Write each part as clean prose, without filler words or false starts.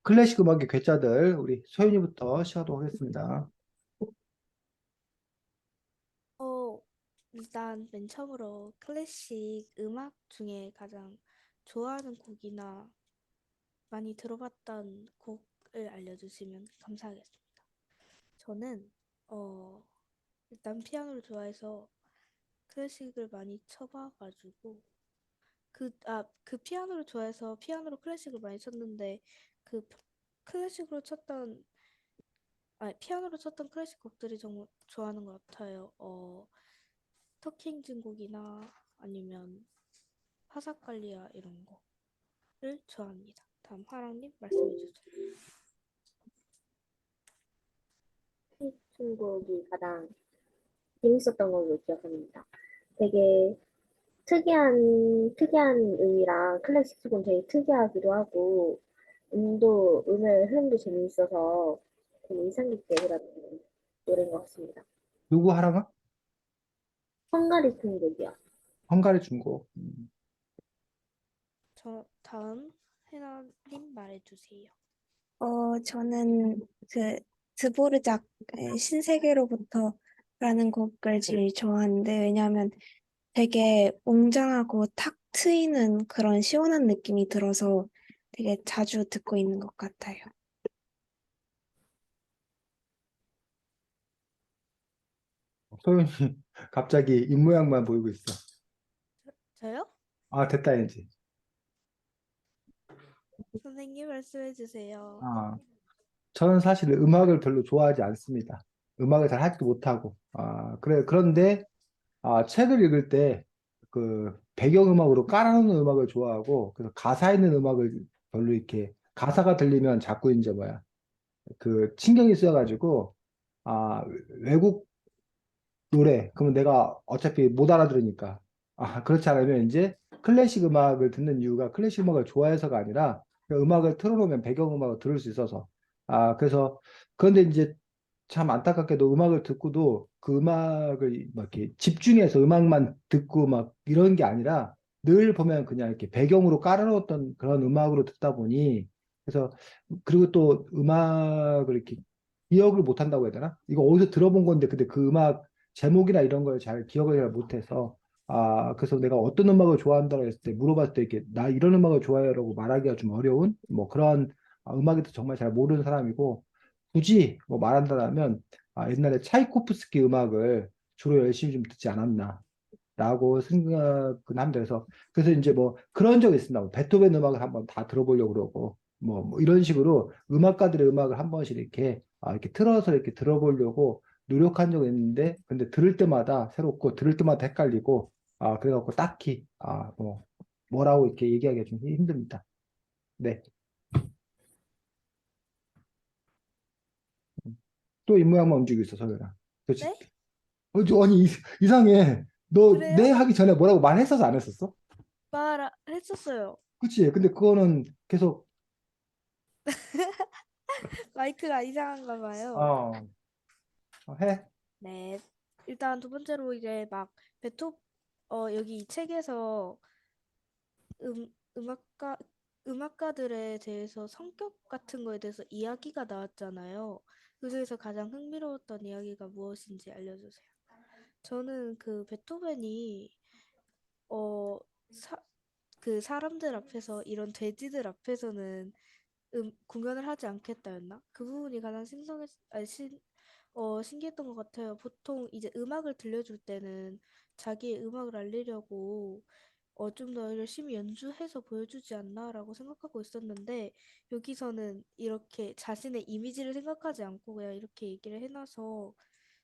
클래식 음악의 괴짜들, 우리 소연이부터 시작하도록 하겠습니다. 어, 일단 맨 처음으로 클래식 음악 중에 가장 좋아하는 곡이나 많이 들어봤던 곡을 알려주시면 감사하겠습니다. 저는 어, 일단 피아노를 좋아해서 클래식을 많이 쳐봐가지고 그 피아노를 좋아해서 피아노로 클래식을 많이 쳤는데 그 클래식으로 쳤던 피아노로 쳤던 클래식 곡들이 정말 좋아하는 것 같아요. 터킹 진곡이나 아니면 파사칼리아 이런 거를 좋아합니다. 다음 하랑님 말씀해 주세요. 충곡이 가장 재밌었던 걸로 기억합니다. 되게 특이한 음이랑 클래식 쪽은 되게 특이하기도 하고, 음의 흐름도 재미있어서 되게 인상 깊게 들었던 노래인 것 같습니다. 누구 하라가? 헝가리 충곡이요. 헝가리 중고. 저 다음 해나님 말해 주세요. 저는 그 드보르작의 신세계로부터라는 곡을 제일 좋아하는데 왜냐하면 되게 웅장하고 탁 트이는 그런 시원한 느낌이 들어서 되게 자주 듣고 있는 것 같아요. 소연이 갑자기 입모양만 보이고 있어. 저요? 아, 됐다, 이제. 선생님 말씀해 주세요. 아, 저는 사실 음악을 별로 좋아하지 않습니다. 음악을 잘 하지도 못하고. 그런데, 책을 읽을 때, 배경음악으로 깔아놓는 음악을 좋아하고, 그래서 가사 있는 음악을 별로 이렇게, 가사가 들리면 자꾸 이제 신경이 쓰여가지고, 아, 외국 노래. 그러면 내가 어차피 못 알아들으니까. 그렇지 않으면 이제 클래식 음악을 듣는 이유가 클래식 음악을 좋아해서가 아니라 그 음악을 틀어놓으면 배경음악을 들을 수 있어서. 그래서 그런데 이제 참 안타깝게도 음악을 듣고도 그 음악을 막 이렇게 집중해서 음악만 듣고 막 이런 게 아니라 늘 보면 그냥 이렇게 배경으로 깔아놓았던 그런 음악으로 듣다 보니 그래서 그리고 또 음악을 이렇게 기억을 못 한다고 해야 되나? 이거 어디서 들어본 건데 근데 그 음악 제목이나 이런 걸 잘 기억을 잘 못해서 그래서 내가 어떤 음악을 좋아한다고 했을 때 물어봤을 때 이렇게 나 이런 음악을 좋아해라고 말하기가 좀 어려운 뭐 그런 음악에 대해서 정말 잘 모르는 사람이고 굳이 뭐 말한다면 옛날에 차이코프스키 음악을 주로 열심히 좀 듣지 않았나 라고 생각은 합니다. 그래서 이제 뭐 그런 적이 있습니다. 뭐 베토벤 음악을 한번 다 들어보려고 그러고 뭐 이런 식으로 음악가들의 음악을 한 번씩 이렇게 틀어서 이렇게 들어보려고 노력한 적이 있는데 근데 들을 때마다 새롭고 들을 때마다 헷갈리고 그래갖고 딱히 뭐 뭐라고 이렇게 얘기하기가 좀 힘듭니다. 네. 또 입모양만 움직이고 있어, 서연아. 그렇지? 네? 아니 이상해. 너 그래요? 내 하기 전에 뭐라고 말했었어, 안 했었어? 했었어요. 그치? 근데 그거는 계속 마이크가 이상한가 봐요. 어, 해. 네. 일단 두 번째로 이제 막 베토 여기 이 책에서 음, 음악가, 음악가들에 대해서 성격 같은 거에 대해서 이야기가 나왔잖아요. 그 중에서 가장 흥미로웠던 이야기가 무엇인지 알려주세요. 저는 그 베토벤이, 어, 사, 그 사람들 앞에서 이런 돼지들 앞에서는 공연을 하지 않겠다였나? 그 부분이 가장 신기했던 것 같아요. 보통 이제 음악을 들려줄 때는 자기의 음악을 알리려고 좀 더 열심히 연주해서 보여주지 않나라고 생각하고 있었는데 여기서는 이렇게 자신의 이미지를 생각하지 않고 그냥 이렇게 얘기를 해놔서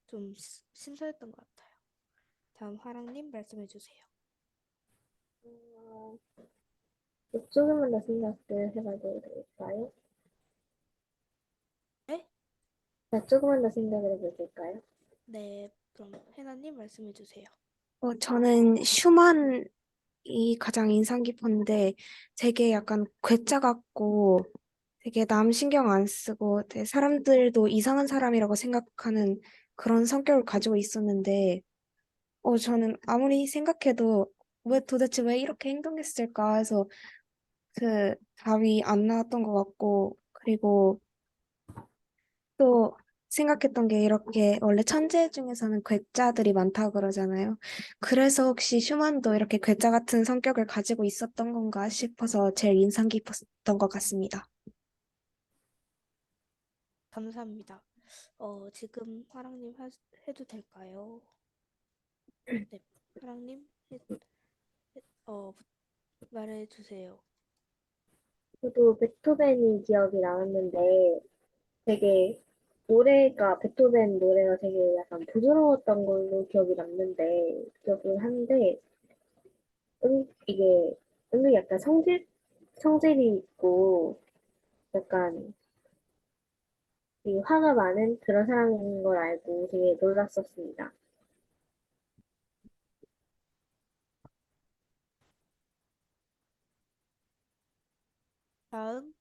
좀 신선했던 것 같아요. 다음 화랑님 말씀해 주세요. 어, 조금만 더 생각을 해봐도 될까요? 네? 조금만 더 생각을 해봐도 될까요? 네, 그럼 해나님 말씀해 주세요. 저는 슈만이 가장 인상 깊었는데 되게 약간 괴짜 같고 되게 남 신경 안 쓰고 되게 사람들도 이상한 사람이라고 생각하는 그런 성격을 가지고 있었는데 저는 아무리 생각해도 도대체 왜 이렇게 행동했을까 해서 그 답이 안 나왔던 것 같고 그리고 또 생각했던 게 이렇게 원래 천재 중에서는 괴짜들이 많다고 그러잖아요. 그래서 혹시 슈만도 이렇게 괴짜 같은 성격을 가지고 있었던 건가 싶어서 제일 인상 깊었던 것 같습니다. 감사합니다. 지금 화랑님 해도 될까요? 네, 화랑님 어, 말해주세요. 저도 베토벤이 기억이 나왔는데 되게 노래가 베토벤 노래가 되게 약간 부드러웠던 걸로 기억이 남는데 기억을 하는데 이게 은근히 약간 성질이 있고 약간 이 화가 많은 그런 사람인 걸 알고 되게 놀랐었습니다. 다음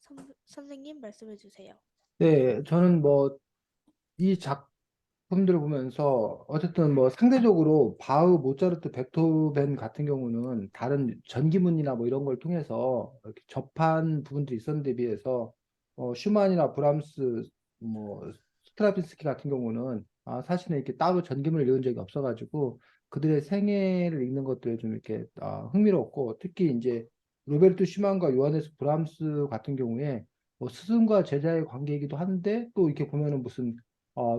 선생님 말씀해주세요. 네, 저는 뭐 이 작품들을 보면서 어쨌든 뭐 상대적으로 바흐, 모차르트, 베토벤 같은 경우는 다른 전기문이나 뭐 이런 걸 통해서 이렇게 접한 부분들이 있었는데 비해서 슈만이나 브람스, 뭐 스트라빈스키 같은 경우는 사실은 이렇게 따로 전기문을 읽은 적이 없어가지고 그들의 생애를 읽는 것들에 좀 이렇게 흥미롭고 특히 이제 로베르트 슈만과 요하네스 브람스 같은 경우에 뭐 스승과 제자의 관계이기도 한데 또 이렇게 보면은 무슨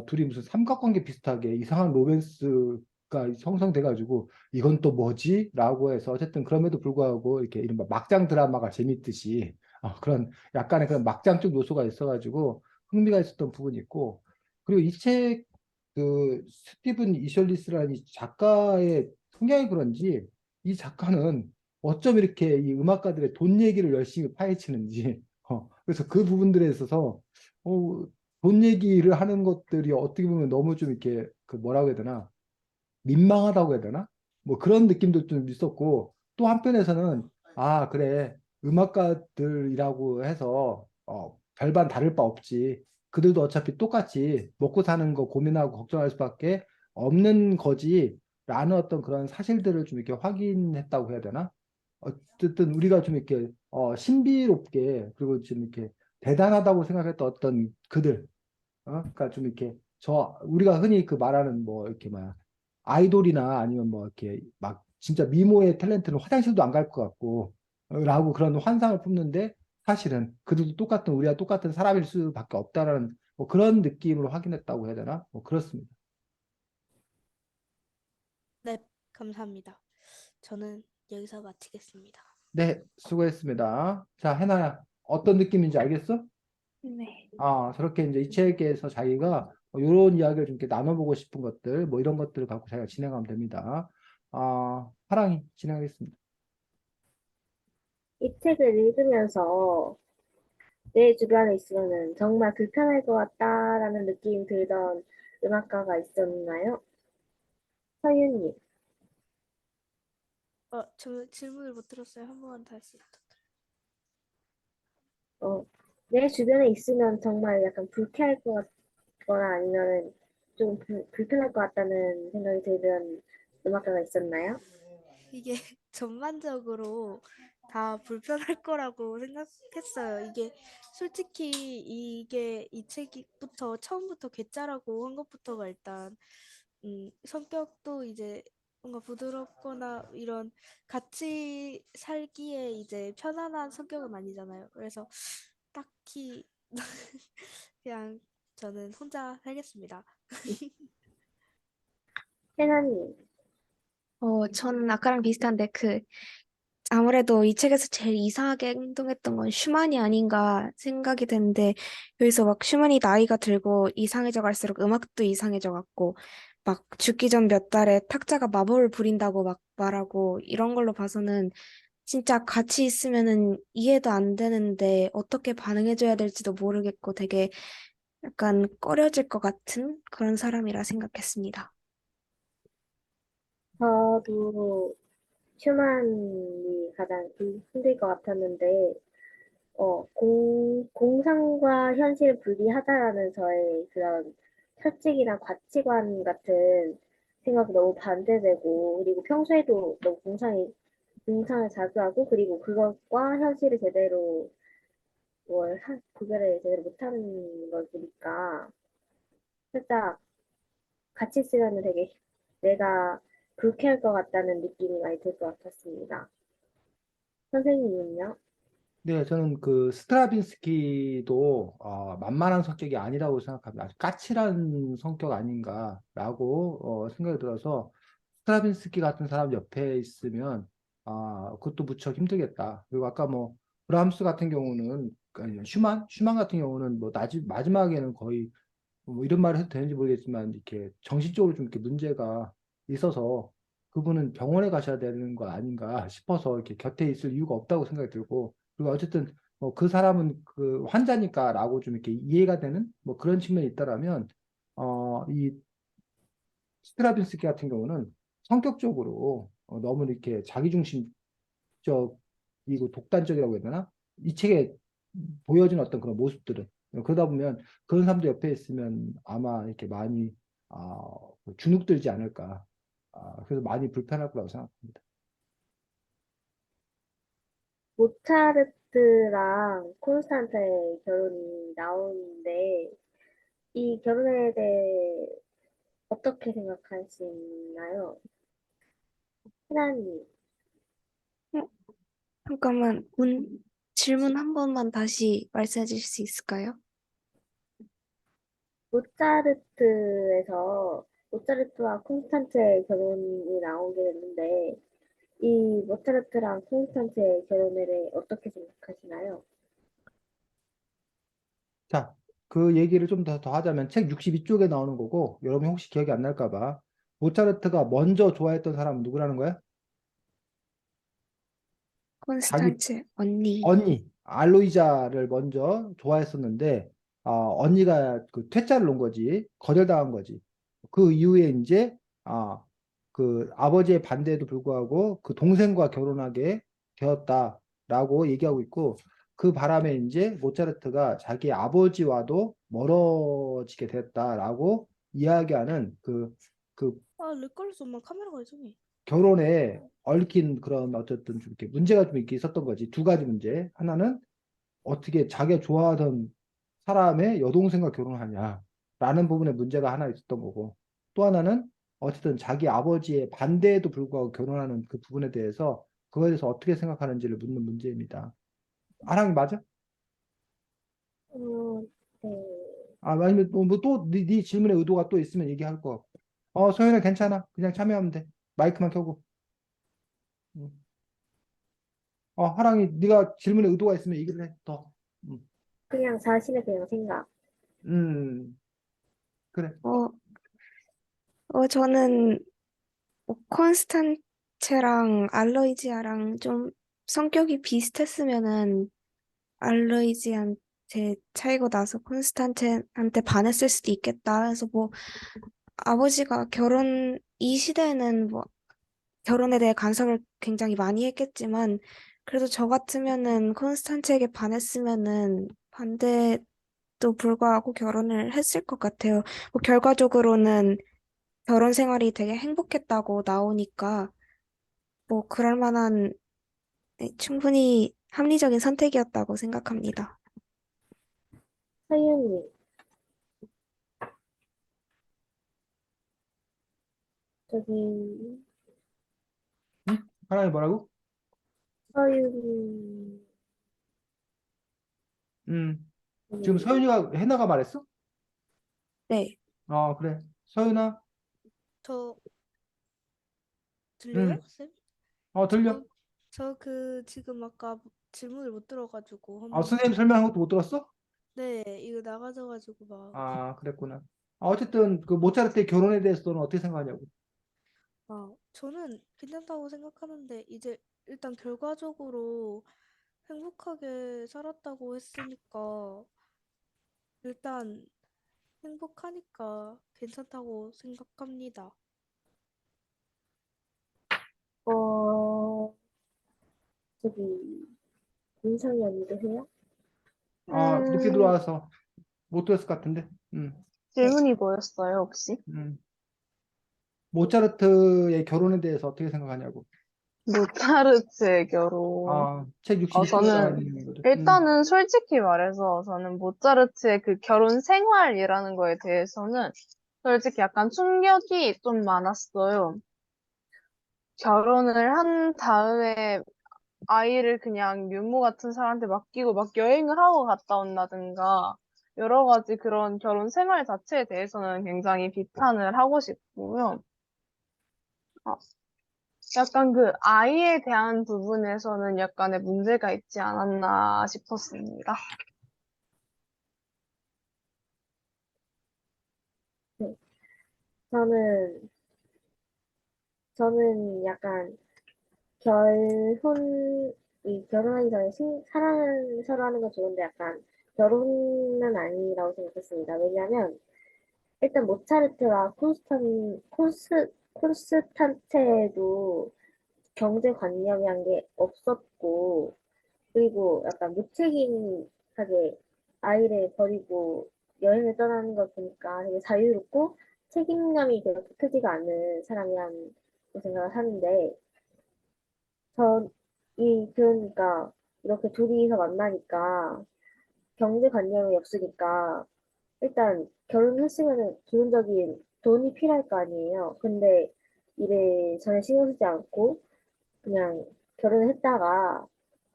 둘이 무슨 삼각관계 비슷하게 이상한 로맨스가 형성돼가지고 이건 또 뭐지? 라고 해서 어쨌든 그럼에도 불구하고 이렇게 이른바 막장 드라마가 재밌듯이 그런 약간의 그런 막장적 요소가 있어가지고 흥미가 있었던 부분이 있고 그리고 이 책 그 스티븐 이셜리스라는 이 작가의 성향이 그런지 이 작가는 어쩜 이렇게 이 음악가들의 돈 얘기를 열심히 파헤치는지 그래서 그 부분들에 있어서 어, 돈 얘기를 하는 것들이 어떻게 보면 너무 좀 이렇게 그 뭐라고 해야 되나 민망하다고 해야 되나 뭐 그런 느낌도 좀 있었고 또 한편에서는 그래 음악가들이라고 해서 별반 다를 바 없지 그들도 어차피 똑같이 먹고 사는 거 고민하고 걱정할 수밖에 없는 거지라는 어떤 그런 사실들을 좀 이렇게 확인했다고 해야 되나 어쨌든 우리가 좀 이렇게 신비롭게 그리고 좀 이렇게 대단하다고 생각했던 어떤 그들 그러니까 좀 이렇게 저 우리가 흔히 그 말하는 뭐 이렇게 막 아이돌이나 아니면 뭐 이렇게 막 진짜 미모의 탤런트는 화장실도 안 갈 것 같고 라고 그런 환상을 품는데 사실은 그들도 똑같은 우리와 똑같은 사람일 수밖에 없다라는 뭐 그런 느낌으로 확인했다고 해야 되나? 뭐 그렇습니다. 네, 감사합니다. 저는 여기서 마치겠습니다. 네, 수고했습니다. 자, 해나야, 어떤 느낌인지 알겠어? 네. 저렇게 이제 이 책에서 자기가 이런 이야기를 좀 이렇게 나눠보고 싶은 것들, 뭐 이런 것들을 갖고 자기가 진행하면 됩니다. 하랑이 진행하겠습니다. 이 책을 읽으면서 내 주변에 있으면은 정말 불편할 것 같다라는 느낌이 들던 음악가가 있었나요? 서윤님, 질문을 못 들었어요. 한 번만 다시. 내 주변에 있으면 정말 약간 불쾌할 것 같거나 아니면은 좀 불편할 것 같다는 생각이 들던 음악가가 있었나요? 이게 전반적으로 다 불편할 거라고 생각했어요. 이게 솔직히 이게 이 책부터 처음부터 괴짜라고 한 것부터가 일단 성격도 이제 뭔가 부드럽거나 이런 같이 살기에 이제 편안한 성격은 아니잖아요. 그래서 딱히 그냥 저는 혼자 살겠습니다. 해나님, 저는 아까랑 비슷한데 아무래도 이 책에서 제일 이상하게 행동했던 건 슈만이 아닌가 생각이 되는데 여기서 막 슈만이 나이가 들고 이상해져 갈수록 음악도 이상해져 갔고 막 죽기 전 몇 달에 탁자가 마법을 부린다고 막 말하고 이런 걸로 봐서는 진짜 같이 있으면은 이해도 안 되는데 어떻게 반응해줘야 될지도 모르겠고 되게 약간 꺼려질 것 같은 그런 사람이라 생각했습니다. 저도 슈만이 가장 힘들 것 같았는데, 공상과 현실 분리하다라는 저의 그런 철칙이나 가치관 같은 생각이 너무 반대되고, 그리고 평소에도 너무 공상을 자주 하고, 그리고 그것과 현실을 제대로 구별을 제대로 못하는 걸 보니까 살짝 같이 쓰면 되게 내가 불쾌할 것 같다는 느낌이 많이 들 것 같았습니다. 선생님은요? 네, 저는 그 스트라빈스키도 만만한 성격이 아니라고 생각합니다. 아주 까칠한 성격 아닌가라고 생각이 들어서 스트라빈스키 같은 사람 옆에 있으면 그것도 무척 힘들겠다. 그리고 아까 뭐 브람스 같은 경우는 아니, 슈만 같은 경우는 뭐 마지막에는 거의 뭐 이런 말을 해도 되는지 모르겠지만 이렇게 정신적으로 좀 이렇게 문제가 있어서 그분은 병원에 가셔야 되는 거 아닌가 싶어서 이렇게 곁에 있을 이유가 없다고 생각이 들고 그리고 어쨌든 그 사람은 그 환자니까라고 좀 이렇게 이해가 되는 뭐 그런 측면이 있다라면 이 스트라빈스키 같은 경우는 성격적으로 너무 이렇게 자기중심적이고 독단적이라고 해야 되나? 이 책에 보여진 어떤 그런 모습들은 그러다 보면 그런 사람도 옆에 있으면 아마 이렇게 많이 주눅들지 않을까. 그래서 많이 불편할 거라고 생각합니다. 모차르트랑 콘스탄타의 결혼이 나오는데 이 결혼에 대해 어떻게 생각하시나요? 하나님, 어, 잠깐만, 질문 한 번만 다시 말씀해 주실 수 있을까요? 모차르트와 콘스탄트의 결혼이 나오게 됐는데 이 모차르트랑 콘스탄트의 결혼에 대해 어떻게 생각하시나요? 자, 그 얘기를 좀 더 하자면 책 62쪽에 나오는 거고 여러분 혹시 기억이 안 날까 봐. 모차르트가 먼저 좋아했던 사람은 누구라는 거야? 자기 콘스탄츠 언니. 언니 알로이자를 먼저 좋아했었는데 언니가 그 퇴짜를 놓은 거지 거절당한 거지 그 이후에 이제 그 아버지의 반대에도 불구하고 그 동생과 결혼하게 되었다라고 얘기하고 있고 그 바람에 이제 모차르트가 자기 아버지와도 멀어지게 됐다라고 이야기하는 그 렉 걸려서 엄마 카메라가 이상해. 결혼에 얽힌 그런 어쨌든 좀 이렇게 문제가 좀 이렇게 있었던 거지 두 가지 문제 하나는 어떻게 자기가 좋아하던 사람의 여동생과 결혼하냐라는 부분에 문제가 하나 있었던 거고 또 하나는 어쨌든 자기 아버지의 반대에도 불구하고 결혼하는 그 부분에 대해서 그거에 대해서 어떻게 생각하는지를 묻는 문제입니다. 아랑이 맞아? 어, 네. 아니면 네 질문에 의도가 또 있으면 얘기할 것 같고. 소연아 괜찮아. 그냥 참여하면 돼. 마이크만 켜고. 음. 하랑이 네가 질문에 의도가 있으면 얘기를 해. 더. 음, 그냥 자신의 그냥 생각. 음, 그래. 어, 저는 콘스탄체랑 알로이지아랑 좀 성격이 비슷했으면은 알로이지한테 차이고 나서 콘스탄체한테 반했을 수도 있겠다. 그래서 뭐 아버지가 이 시대에는 뭐 결혼에 대해 간섭을 굉장히 많이 했겠지만 그래도 저 같으면은 콘스탄체에게 반했으면은 반대도 불구하고 결혼을 했을 것 같아요. 뭐 결과적으로는 결혼 생활이 되게 행복했다고 나오니까 뭐 그럴 만한 충분히 합리적인 선택이었다고 생각합니다. 서윤이, 저기, 응? 하랑이 뭐라고? 서윤이, 음. 지금 음, 서윤이가 해나가 말했어? 네. 그래. 서윤아, 저 들려요, 응, 쌤? 들려. 저 지금 아까 질문을 못 들어가지고 선생님 설명한 것도 못 들었어? 네, 이거 나가져가지고 막 그랬구나. 어쨌든 그 모차르트의 결혼에 대해서는 어떻게 생각하냐고. 저는 괜찮다고 생각하는데 이제 일단 결과적으로 행복하게 살았다고 했으니까 일단 행복하니까 괜찮다고 생각합니다. 어, 저기, 민성이 언니도 해요? 늦게 음, 들어와서 못 들었을 것 같은데. 네. 질문이 뭐였어요, 혹시? 음. 모차르트의 결혼에 대해서 어떻게 생각하냐고. 모차르트의 결혼. 책 저는 66편이거든. 일단은 솔직히 말해서 저는 모차르트의 그 결혼 생활이라는 거에 대해서는 솔직히 약간 충격이 좀 많았어요. 결혼을 한 다음에 아이를 그냥 유모 같은 사람한테 맡기고 막 여행을 하고 갔다 온다든가 여러 가지 그런 결혼 생활 자체에 대해서는 굉장히 비판을 하고 싶고요. 아, 약간 그 아이에 대한 부분에서는 약간의 문제가 있지 않았나 싶었습니다. 네. 저는, 저는 약간 결혼하기 전에 사랑을 서로 하는 건 좋은데 약간 결혼은 아니라고 생각했습니다. 왜냐면 일단 모차르트와 콘스탄체도 경제관념이란 게 없었고, 그리고 약간 무책임하게 아이를 버리고 여행을 떠나는 걸 보니까 되게 자유롭고 책임감이 그렇게 크지가 않은 사람이라는 생각을 하는데, 그러니까 이렇게 둘이서 만나니까 경제관념이 없으니까 일단 결혼했으면은 기본적인 돈이 필요할 거 아니에요. 근데 일에 전혀 신경 쓰지 않고 그냥 결혼을 했다가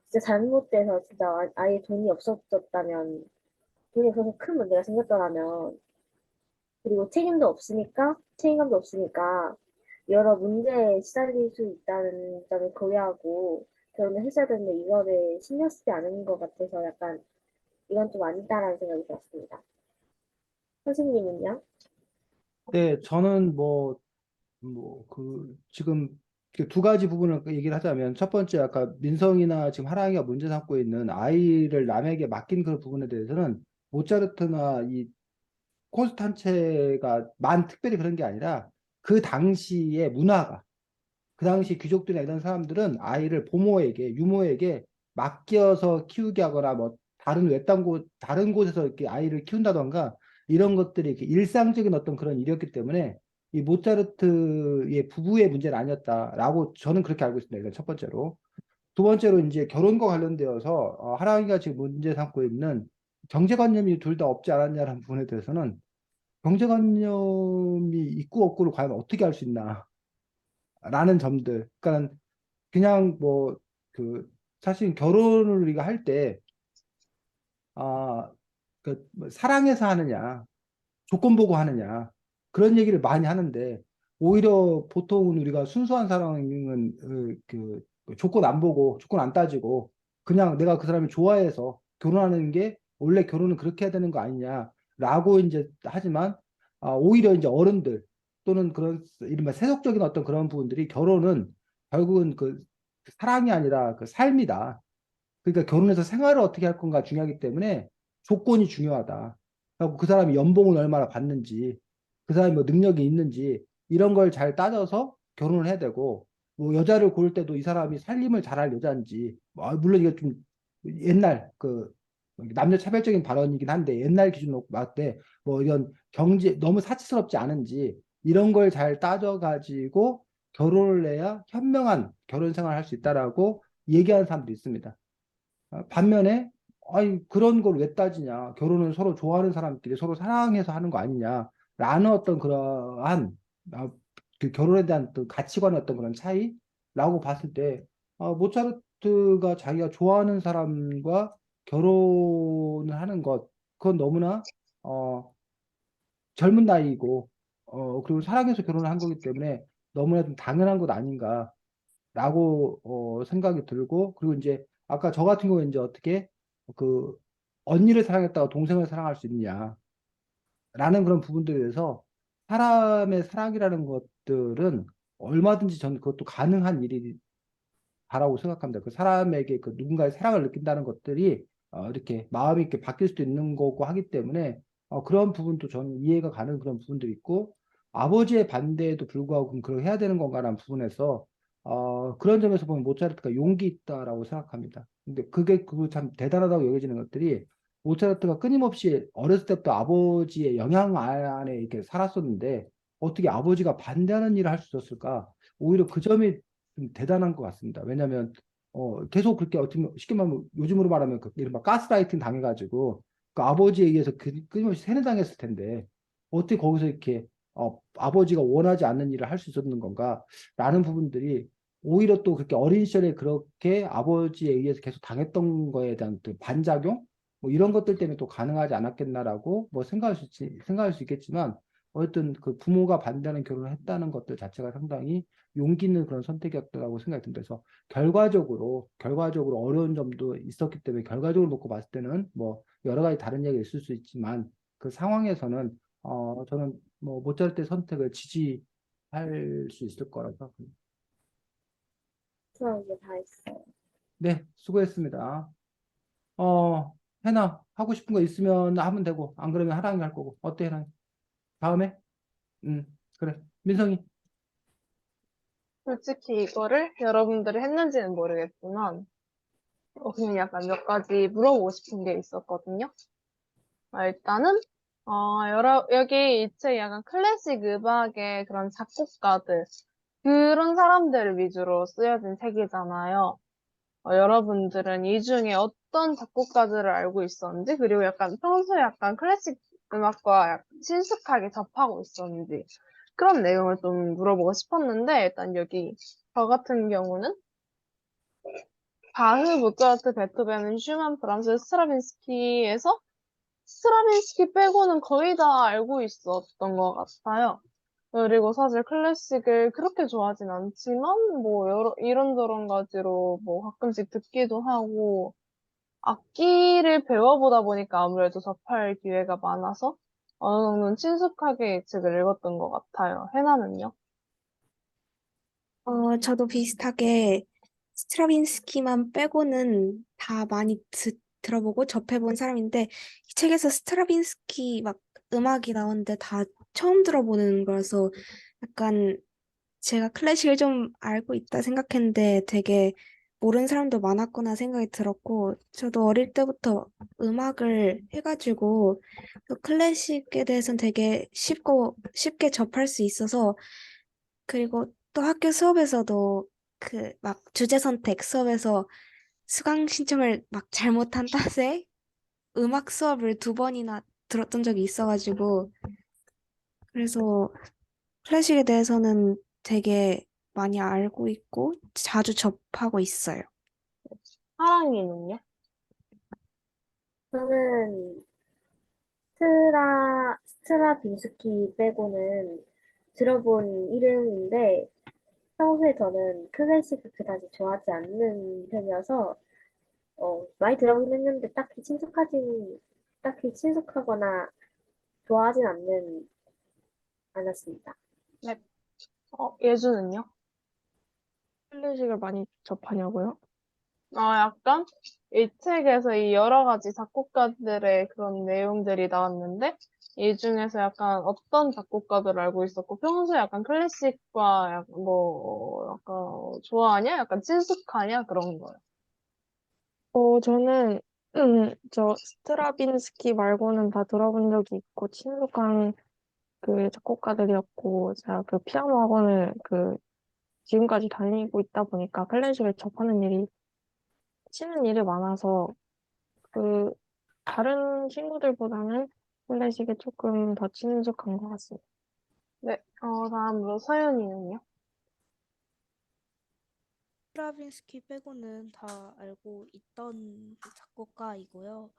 진짜 잘못돼서 진짜 아예 돈이 없어서 큰 문제가 생겼더라면 그리고 책임감도 없으니까 여러 문제에 시달릴 수 있다는 점을 고려하고 결혼을 했어야 되는데 이거를 신경 쓰지 않은 것 같아서 약간 이건 좀 아니다라는 생각이 들었습니다. 선생님은요? 네, 저는 지금 두 가지 부분을 얘기를 하자면, 첫 번째, 아까 민성이나 지금 하랑이가 문제 삼고 있는 아이를 남에게 맡긴 그런 부분에 대해서는 모차르트나 이 콘스탄체가만 특별히 그런 게 아니라 그 당시의 문화가, 그 당시 귀족들이나 이런 사람들은 아이를 보모에게, 유모에게 맡겨서 키우게 하거나 다른 곳에서 이렇게 아이를 키운다던가 이런 것들이 이렇게 일상적인 어떤 그런 일이었기 때문에 이 모차르트의 부부의 문제는 아니었다라고 저는 그렇게 알고 있습니다. 이건 첫 번째로. 두 번째로 이제 결혼과 관련되어서 하랑이가 지금 문제 삼고 있는 경제관념이 둘 다 없지 않았냐라는 부분에 대해서는 경제관념이 있고 없고를 과연 어떻게 할 수 있나 라는 점들. 그러니까 그냥 사실 결혼을 우리가 할 때, 사랑해서 하느냐, 조건 보고 하느냐, 그런 얘기를 많이 하는데, 오히려 보통은 우리가 순수한 사랑은, 조건 안 보고, 조건 안 따지고, 그냥 내가 그 사람이 좋아해서 결혼하는 게, 원래 결혼은 그렇게 해야 되는 거 아니냐라고 이제 하지만, 오히려 이제 어른들, 또는 그런, 이른바 세속적인 어떤 그런 부분들이 결혼은 결국은 사랑이 아니라 그 삶이다. 그러니까 결혼해서 생활을 어떻게 할 건가 중요하기 때문에 조건이 중요하다. 그리고 그 사람이 연봉을 얼마나 받는지, 그 사람이 뭐 능력이 있는지, 이런 걸 잘 따져서 결혼을 해야 되고, 뭐 여자를 고를 때도 이 사람이 살림을 잘할 여자인지, 물론 이게 좀 옛날 남녀 차별적인 발언이긴 한데, 옛날 기준으로 봤을 때 뭐 이런 경제 너무 사치스럽지 않은지 이런 걸 잘 따져가지고 결혼을 해야 현명한 결혼 생활을 할 수 있다라고 얘기하는 사람도 있습니다. 반면에 아니 그런 걸 왜 따지냐, 결혼은 서로 좋아하는 사람끼리 서로 사랑해서 하는 거 아니냐라는 어떤 그러한 아, 그 결혼에 대한 또 가치관의 어떤 그런 차이라고 봤을 때 모차르트가 자기가 좋아하는 사람과 결혼을 하는 것, 그건 너무나 어, 젊은 나이이고 그리고 사랑해서 결혼을 한 거기 때문에 너무나 좀 당연한 것 아닌가 라고 생각이 들고, 그리고 이제 아까 저 같은 경우에 이제 어떻게 그 언니를 사랑했다가 동생을 사랑할 수 있느냐라는 그런 부분들에 대해서, 사람의 사랑이라는 것들은 얼마든지 저는 그것도 가능한 일이다라고 생각합니다. 그 사람에게 그 누군가의 사랑을 느낀다는 것들이 이렇게 마음이 이렇게 바뀔 수도 있는 거고 하기 때문에 그런 부분도 저는 이해가 가는 그런 부분들이 있고, 아버지의 반대에도 불구하고 그럼 그걸 해야 되는 건가라는 부분에서 그런 점에서 보면 모차르트가 용기 있다라고 생각합니다. 근데 그거 참 대단하다고 여겨지는 것들이, 모차르트가 끊임없이 어렸을 때부터 아버지의 영향 안에 이렇게 살았었는데 어떻게 아버지가 반대하는 일을 할 수 있었을까? 오히려 그 점이 좀 대단한 것 같습니다. 왜냐하면 계속 그렇게 어떻게 쉽게 말하면 요즘으로 말하면 그 이른바 가스라이팅 당해가지고 그 아버지에 의해서 끊임없이 세뇌당했을 텐데 어떻게 거기서 이렇게 아버지가 원하지 않는 일을 할 수 있었는 건가? 라는 부분들이 오히려 또 그렇게 어린 시절에 그렇게 아버지에 의해서 계속 당했던 거에 대한 또 반작용? 뭐 이런 것들 때문에 또 가능하지 않았겠나라고 뭐 생각할 수 있겠지만 어쨌든 그 부모가 반대하는 결혼을 했다는 것들 자체가 상당히 용기 있는 그런 선택이었다고 생각이 듭니다. 그래서 결과적으로 어려운 점도 있었기 때문에 결과적으로 놓고 봤을 때는 뭐 여러 가지 다른 얘기가 있을 수 있지만 그 상황에서는 저는 뭐 모차르트의 선택을 지지할 수 있을 거라서 그래서 이제 다 했어요. 네, 수고했습니다. 해나 하고 싶은 거 있으면 하면 되고 안 그러면 하라는 게 할 거고 어때 해나? 다음에 그래 민성이 솔직히 이거를 여러분들이 했는지는 모르겠지만, 그냥 약간 몇 가지 물어보고 싶은 게 있었거든요. 일단은, 여기 이 책 약간 클래식 음악의 그런 작곡가들, 그런 사람들을 위주로 쓰여진 책이잖아요. 여러분들은 이 중에 어떤 작곡가들을 알고 있었는지, 그리고 약간 평소에 약간 클래식 음악과 약간 친숙하게 접하고 있었는지, 그런 내용을 좀 물어보고 싶었는데, 일단 여기 저 같은 경우는 바흐, 모차르트, 베토벤, 슈만, 브람스, 스트라빈스키에서 스트라빈스키 빼고는 거의 다 알고 있었던 것 같아요. 그리고 사실 클래식을 그렇게 좋아하진 않지만, 뭐, 이런저런 가지로 뭐 가끔씩 듣기도 하고, 악기를 배워보다 보니까 아무래도 접할 기회가 많아서 어느 정도는 친숙하게 이 책을 읽었던 것 같아요. 해나는요? 저도 비슷하게 스트라빈스키만 빼고는 다 많이 들어보고 접해본 사람인데 이 책에서 스트라빈스키 막 음악이 나오는데 다 처음 들어보는 거라서 약간 제가 클래식을 좀 알고 있다 생각했는데 되게 모르는 사람도 많았구나 생각이 들었고 저도 어릴 때부터 음악을 해가지고 또 클래식에 대해서는 되게 쉽게 접할 수 있어서 그리고 또 학교 수업에서도 그 막 주제 선택 수업에서 수강 신청을 막 잘못한 탓에 음악 수업을 두 번이나 들었던 적이 있어가지고 그래서 클래식에 대해서는 되게 많이 알고 있고 자주 접하고 있어요. 하랑이는요? 저는 스트라빈스키 빼고는 들어본 이름인데 평소에 저는 클래식을 그다지 좋아하지 않는 편이어서 많이 들어보긴 했는데 딱히 친숙하거나 좋아하진 않았습니다. 네. 예주는요? 클래식을 많이 접하냐고요? 약간 이 책에서 이 여러 가지 작곡가들의 그런 내용들이 나왔는데, 이 중에서 약간 어떤 작곡가들을 알고 있었고, 평소에 약간 클래식과 약간 좋아하냐? 약간 친숙하냐? 그런 거요. 저는 저 스트라빈스키 말고는 다 들어본 적이 있고 친숙한 그 작곡가들이었고 제가 그 피아노 학원을 그 지금까지 다니고 있다 보니까 클래식을 접하는 일이 치는 일이 많아서 그 다른 친구들보다는 클래식에 조금 더 친숙한 것 같습니다. 네, 다음으로 서윤이는요? 스트라빈스키 빼고는 다 알고 있던 작곡가이고요.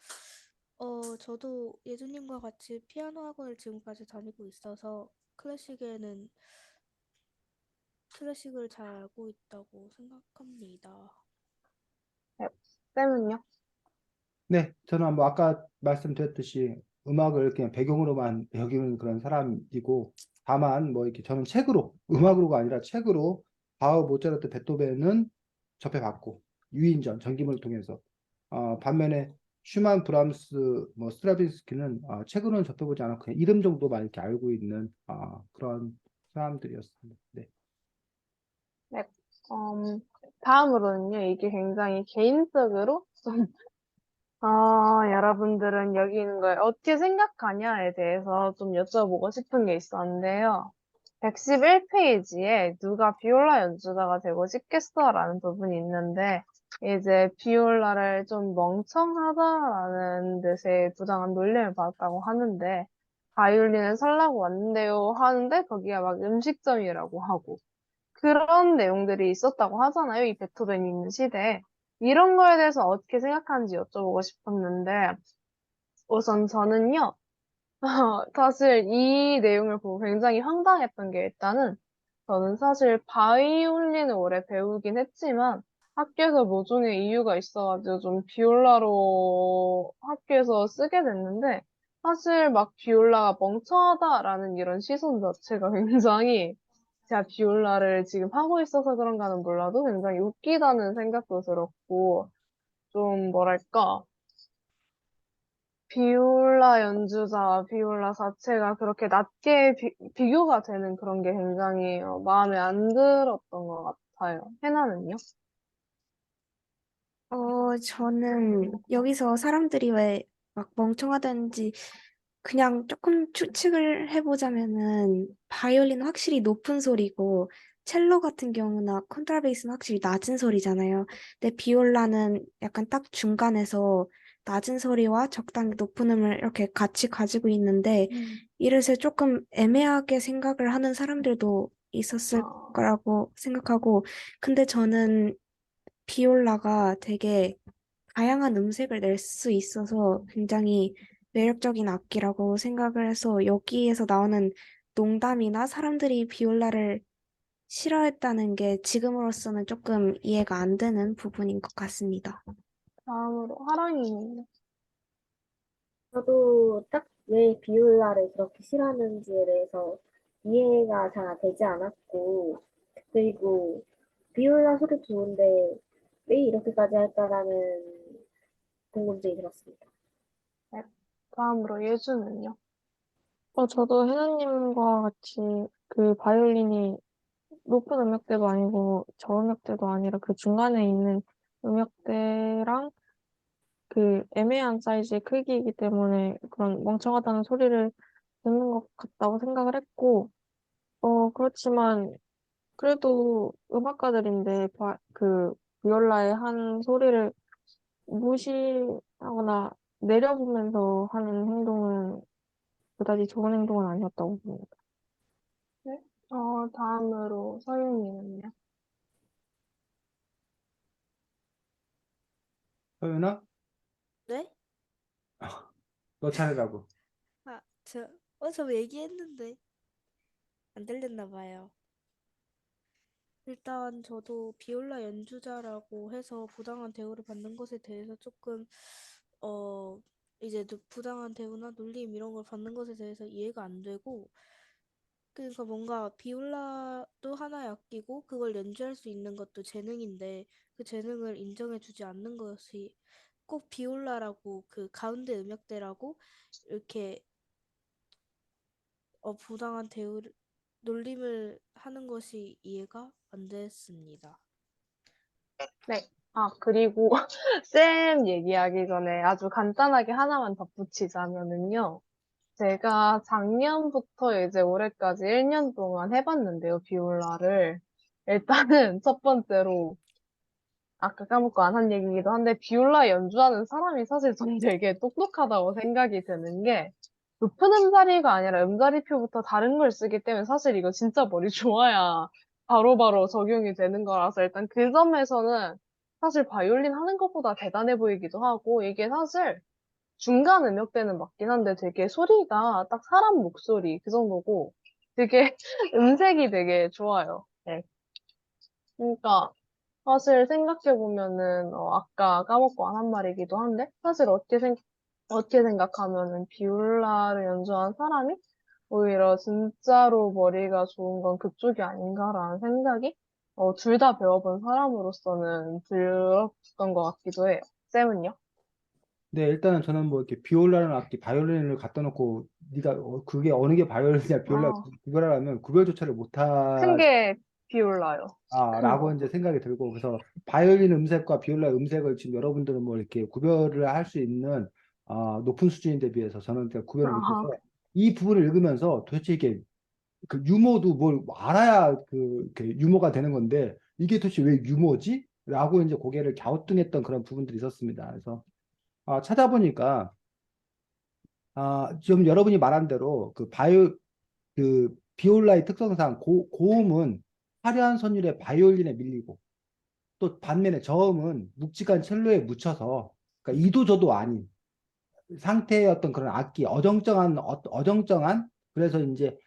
저도 예주님과 같이 피아노 학원을 지금까지 다니고 있어서 클래식을 잘 알고 있다고 생각합니다. 네, 쌤은요? 네, 저는 뭐 아까 말씀드렸듯이 음악을 그냥 배경으로만 여기는 그런 사람이고, 다만 뭐 이렇게 저는 책으로, 음악으로가 아니라 책으로 바흐, 모차르트, 베토벤은 접해봤고, 유인전, 전기문을 통해서. 반면에 슈만, 브람스, 뭐 스트라빈스키는 책으로는 접해보지 않았고 그냥 이름 정도만 이렇게 알고 있는 그런 사람들이었습니다. 네. 네, 다음으로는요, 이게 굉장히 개인적으로 좀 여러분들은 여기 있는 걸 어떻게 생각하냐에 대해서 좀 여쭤보고 싶은 게 있었는데요. 111페이지에 누가 비올라 연주자가 되고 싶겠어라는 부분이 있는데, 이제 비올라를 좀 멍청하다라는 듯의 부당한 놀림을 받았다고 하는데, 바이올린을 살라고 왔는데요 하는데, 거기가 막 음식점이라고 하고, 그런 내용들이 있었다고 하잖아요. 이 베토벤이 있는 시대에. 이런 거에 대해서 어떻게 생각하는지 여쭤보고 싶었는데, 우선 저는요, 사실 이 내용을 보고 굉장히 황당했던 게 일단은 저는 사실 바이올린을 오래 배우긴 했지만 학교에서 모종의 이유가 있어가지고 좀 비올라로 학교에서 쓰게 됐는데 사실 막 비올라가 멍청하다라는 이런 시선 자체가 굉장히 제가 비올라를 지금 하고 있어서 그런가는 몰라도 굉장히 웃기다는 생각도 들었고 좀 뭐랄까 비올라 연주자와 비올라 자체가 그렇게 낮게 비교가 되는 그런 게 굉장히 마음에 안 들었던 것 같아요. 해나는요? 저는 여기서 사람들이 왜 막 멍청하다는지 그냥 조금 추측을 해보자면은 바이올린은 확실히 높은 소리고 첼로 같은 경우나 컨트라베이스는 확실히 낮은 소리잖아요. 근데 비올라는 약간 딱 중간에서 낮은 소리와 적당히 높은 음을 이렇게 같이 가지고 있는데 이래서 조금 애매하게 생각을 하는 사람들도 있었을 아, 거라고 생각하고 근데 저는 비올라가 되게 다양한 음색을 낼 수 있어서 굉장히 매력적인 악기라고 생각을 해서 여기에서 나오는 농담이나 사람들이 비올라를 싫어했다는 게 지금으로서는 조금 이해가 안 되는 부분인 것 같습니다. 다음으로 하랑이는요? 저도 딱 왜 비올라를 그렇게 싫어하는지에 대해서 이해가 잘 되지 않았고, 그리고 비올라 소리 좋은데 왜 이렇게까지 할까라는 궁금증이 들었습니다. 네. 다음으로 예주는요? 저도 혜나님과 같이 그 바이올린이 높은 음역대도 아니고 저음역대도 아니라 그 중간에 있는 음역대랑 그 애매한 사이즈의 크기이기 때문에 그런 멍청하다는 소리를 듣는 것 같다고 생각을 했고, 그렇지만 그래도 음악가들인데 그 비올라의 한 소리를 무시하거나 내려보면서 하는 행동은 그다지 좋은 행동은 아니었다고 봅니다. 네. 다음으로 서윤이는요? 서윤아, 네? 너 차례라고. 저 얘기했는데 안 들렸나 봐요. 일단 저도 비올라 연주자라고 해서 부당한 대우를 받는 것에 대해서 조금 어 이제 부당한 대우나 놀림 이런 걸 받는 것에 대해서 이해가 안 되고 그러니까 뭔가 비올라도 하나의 악기고 그걸 연주할 수 있는 것도 재능인데 그 재능을 인정해주지 않는 것이 꼭 비올라라고 그 가운데 음역대라고 이렇게 부당한 대우를 놀림을 하는 것이 이해가 안 됐습니다. 네. 그리고 쌤 얘기하기 전에 아주 간단하게 하나만 덧붙이자면은요. 제가 작년부터 이제 올해까지 1년 동안 해봤는데요, 비올라를. 일단은 첫 번째로, 아까 까먹고 안 한 얘기이기도 한데, 비올라 연주하는 사람이 사실 전 되게 똑똑하다고 생각이 드는 게, 높은 음자리가 아니라 음자리표부터 다른 걸 쓰기 때문에 사실 이거 진짜 머리 좋아야 바로바로 적용이 되는 거라서 일단 그 점에서는 사실 바이올린 하는 것보다 대단해 보이기도 하고, 이게 사실 중간 음역대는 맞긴 한데 되게 소리가 딱 사람 목소리 그 정도고 되게 음색이 되게 좋아요. 네. 그러니까 사실 생각해보면은 아까 까먹고 안 한 말이기도 한데 사실 어떻게 생각하면은 비올라를 연주한 사람이 오히려 진짜로 머리가 좋은 건 그쪽이 아닌가라는 생각이 둘 다 배워본 사람으로서는 들었던 것 같기도 해요. 쌤은요? 네, 일단은 저는 뭐 이렇게 비올라는 악기, 바이올린을 갖다 놓고 네가 그게 어느 게 바이올린이냐 비올라 아, 구별하라면 구별조차를 큰 못하 게 비올라요. 라고 이제 생각이 들고 그래서 바이올린 음색과 비올라 음색을 지금 여러분들은 뭐 이렇게 구별을 할 수 있는 높은 수준인데 비해서 저는 일단 구별을 아하. 못해서 이 부분을 읽으면서 도대체 이게 그 유머도 뭘 알아야 유머가 되는 건데 이게 도대체 왜 유머지? 라고 이제 고개를 갸우뚱했던 그런 부분들이 있었습니다. 그래서 찾아보니까 좀 여러분이 말한 대로 그 비올라의 특성상 고음은 화려한 선율의 바이올린에 밀리고 또 반면에 저음은 묵직한 첼로에 묻혀서 그러니까 이도 저도 아닌 상태의 어떤 그런 악기 어정쩡한 그래서 이제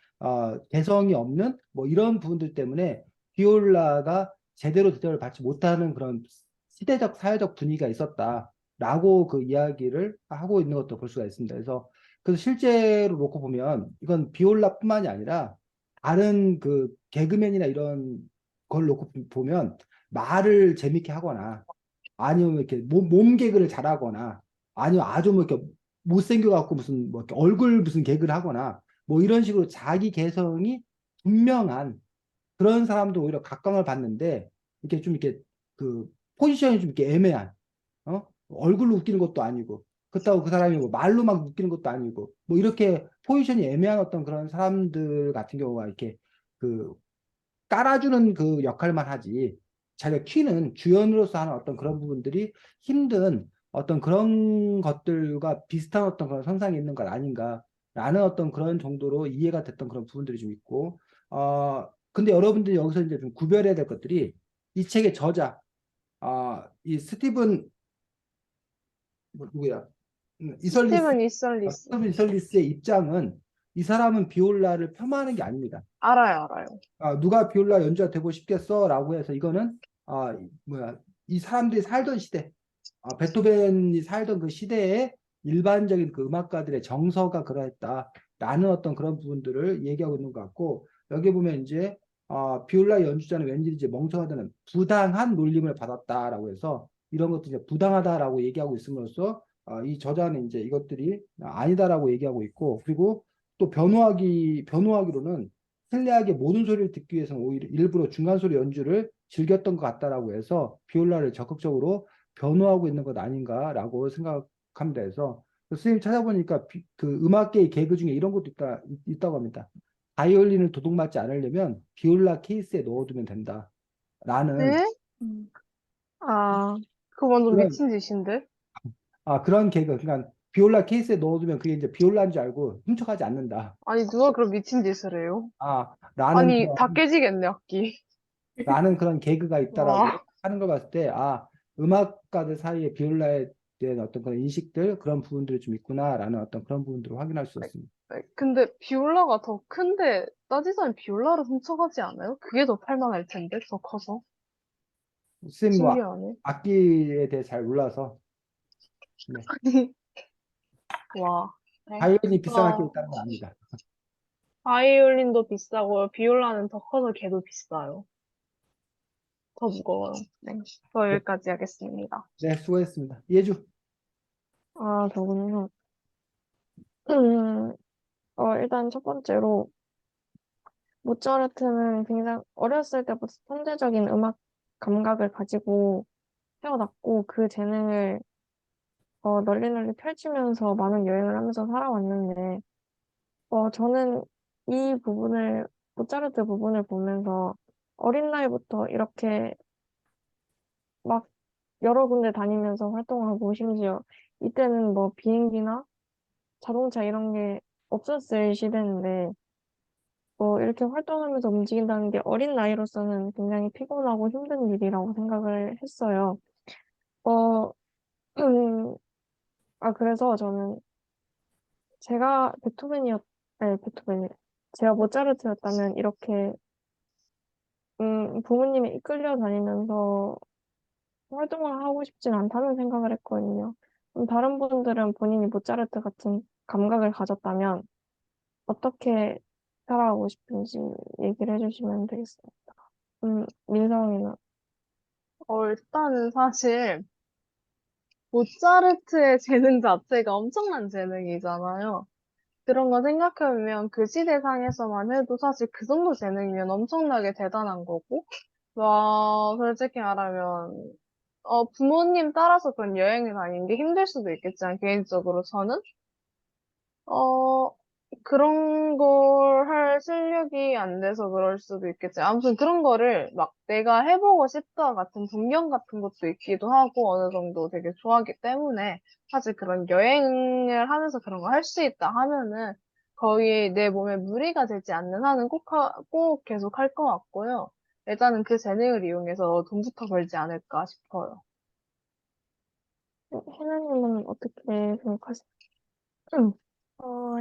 개성이 없는 뭐 이런 부분들 때문에 비올라가 제대로 대접을 받지 못하는 그런 시대적 사회적 분위기가 있었다라고 그 이야기를 하고 있는 것도 볼 수가 있습니다. 그래서 실제로 놓고 보면 이건 비올라뿐만이 아니라 다른 그 개그맨이나 이런 걸 놓고 보면 말을 재밌게 하거나 아니면 이렇게 몸 개그를 잘하거나 아니면 아주 뭐 이렇게 못생겨갖고 무슨 뭐 이렇게 얼굴 무슨 개그를 하거나 뭐 이런 식으로 자기 개성이 분명한 그런 사람도 오히려 각광을 받는데 이렇게 좀 이렇게 그 포지션이 좀 이렇게 애매한 얼굴로 웃기는 것도 아니고 그렇다고 그 사람이 뭐 말로 막 웃기는 것도 아니고 뭐 이렇게 포지션이 애매한 어떤 그런 사람들 같은 경우가 이렇게 그 깔아주는 그 역할만 하지 자기가 튀는 주연으로서 하는 어떤 그런 부분들이 힘든 어떤 그런 것들과 비슷한 어떤 그런 선상에 있는 것 아닌가라는 어떤 그런 정도로 이해가 됐던 그런 부분들이 좀 있고 근데 여러분들이 여기서 이제 좀 구별해야 될 것들이 이 책의 저자 이 스티븐 누구야 이설리스 스티븐 이설리스. 스티븐 이설리스의 입장은 이 사람은 비올라를 폄하하는 게 아닙니다. 알아요, 알아요. 누가 비올라 연주가 되고 싶겠어? 라고 해서 이거는 이 사람들이 살던 시대, 베토벤이 살던 그 시대에 일반적인 그 음악가들의 정서가 그러했다라는 어떤 그런 부분들을 얘기하고 있는 것 같고 여기 보면 이제 비올라 연주자는 왠지 이제 멍청하다는 부당한 놀림을 받았다라고 해서 이런 것도 이제 부당하다라고 얘기하고 있음으로써 이 저자는 이제 이것들이 아니다라고 얘기하고 있고 그리고 또 변호하기로는 클레악의 모든 소리를 듣기 위해서는 오히려 일부러 중간 소리 연주를 즐겼던 것 같다라고 해서 비올라를 적극적으로 변호하고 있는 것 아닌가라고 생각합니다. 그래서 선생님 찾아보니까 그 음악계의 개그 중에 이런 것도 있다고 합니다. 바이올린을 도둑맞지 않으려면 비올라 케이스에 넣어두면 된다. 라는 네? 음. 아, 그거 완전 그런 미친 짓인데? 그런 개그. 그러니까 비올라 케이스에 넣어두면 그게 이제 비올라인 줄 알고 훔쳐가지 않는다. 아니, 누가 그런 미친 짓을 해요? 라는 아니, 다 깨지겠네, 악기. 그런 개그가 있다라고 와. 하는 걸 봤을 때, 음악가들 사이에 비올라에 대한 어떤 그런 인식들, 그런 부분들이 좀 있구나라는 어떤 그런 부분들을 확인할 수 있습니다. 근데 비올라가 더 큰데 따지자면 비올라를 훔쳐가지 않아요? 그게 더 팔만할 텐데, 더 커서. 선생님, 뭐, 신기하네. 악기에 대해 잘 몰라서, 네. 와. 네. 바이올린이 비싼 악기가 어, 있다는 건 아닙니다. 바이올린도 비싸고요. 비올라는 더 커서 걔도 비싸요. 더 무거워요. 네. 저 네, 여기까지 하겠습니다. 네, 수고했습니다. 예주. 저군요. 일단 첫 번째로, 모차르트는 굉장히 어렸을 때부터 천재적인 음악 감각을 가지고 태어났고, 그 재능을 널리 널리 펼치면서 많은 여행을 하면서 살아왔는데, 저는 이 부분을, 모차르트 부분을 보면서 어린 나이부터 이렇게 막 여러 군데 다니면서 활동하고, 심지어 이때는 뭐 비행기나 자동차 이런 게 없었을 시대인데, 이렇게 활동하면서 움직인다는 게 어린 나이로서는 굉장히 피곤하고 힘든 일이라고 생각을 했어요. 어, 그래서 저는 제가 베토벤이, 제가 모차르트였다면 이렇게, 부모님이 이끌려 다니면서 활동을 하고 싶진 않다는 생각을 했거든요. 다른 분들은 본인이 모차르트 같은 감각을 가졌다면 어떻게 살아가고 싶은지 얘기를 해주시면 되겠습니다. 민성이는, 일단은 사실 모차르트의 재능 자체가 엄청난 재능이잖아요. 그런 거 생각해보면 그 시대상에서만 해도 사실 그 정도 재능이면 엄청나게 대단한 거고, 솔직히 말하면, 부모님 따라서 그런 여행을 다니는 게 힘들 수도 있겠지만, 개인적으로 저는, 어, 그런 걸 할 실력이 안 돼서 그럴 수도 있겠지. 아무튼 그런 거를 막 내가 해보고 싶다 같은 분명 같은 것도 있기도 하고 어느 정도 되게 좋아하기 때문에 사실 그런 여행을 하면서 그런 거 할 수 있다 하면은 거의 내 몸에 무리가 되지 않는 한은 꼭 계속 할 것 같고요. 일단은 그 재능을 이용해서 돈부터 벌지 않을까 싶어요. 혜나님은 어떻게 생각하세요?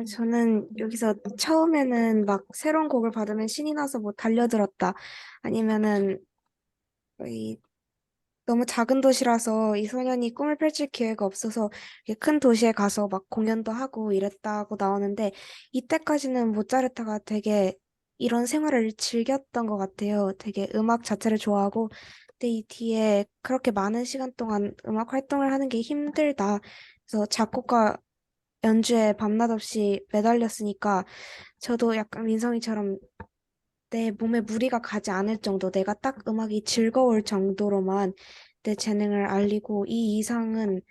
저는 여기서 처음에는 막 새로운 곡을 받으면 신이 나서 뭐 달려들었다. 아니면은 이 너무 작은 도시라서 이 소년이 꿈을 펼칠 기회가 없어서 이렇게 큰 도시에 가서 막 공연도 하고 이랬다고 나오는데 이때까지는 모차르트가 되게 이런 생활을 즐겼던 것 같아요. 되게 음악 자체를 좋아하고 근데 이 뒤에 그렇게 많은 시간 동안 음악 활동을 하는 게 힘들다. 그래서 작곡가 연주에 밤낮 없이 매달렸으니까 저도 약간 민성이처럼 내 몸에 무리가 가지 않을 정도, 내가 딱 음악이 즐거울 정도로만 내 재능을 알리고 이 이상은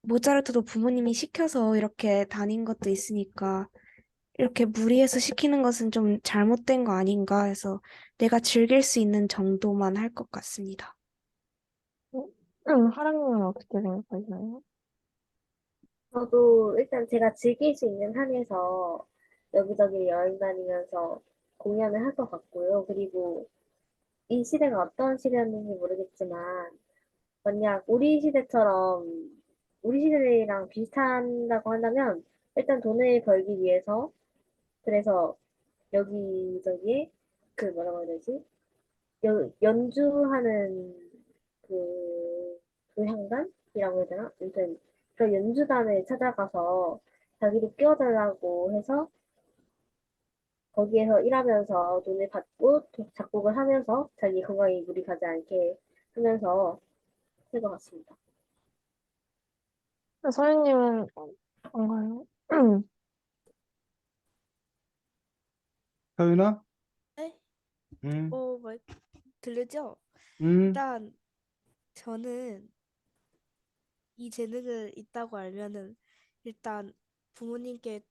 모차르트도 부모님이 시켜서 이렇게 다닌 것도 있으니까 이렇게 무리해서 시키는 것은 좀 잘못된 거 아닌가 해서 내가 즐길 수 있는 정도만 할 것 같습니다. 하랑님은 어떻게 생각하시나요? 저도 일단 제가 즐길 수 있는 한에서 여기저기 여행 다니면서 공연을 할 것 같고요. 그리고 이 시대가 어떤 시대였는지 모르겠지만, 만약 우리 시대랑 비슷한다고 한다면, 일단 돈을 벌기 위해서, 그래서 여기저기에, 그 뭐라고 해야 되지? 연주하는 그 교향단이라고 해야 되나? 아무튼 그런 연주단을 찾아가서 자기도 끼워달라고 해서 거기에서 일하면서 돈을 받고 작곡을 하면서 자기 건강에 무리 가지 않게 하면서 할 것 같습니다. 서현님은 뭔가요? 서윤아? 네? 음, 말 들리죠? 음. 일단 저는 이 재능을 있다고 알면은 일단 부모님께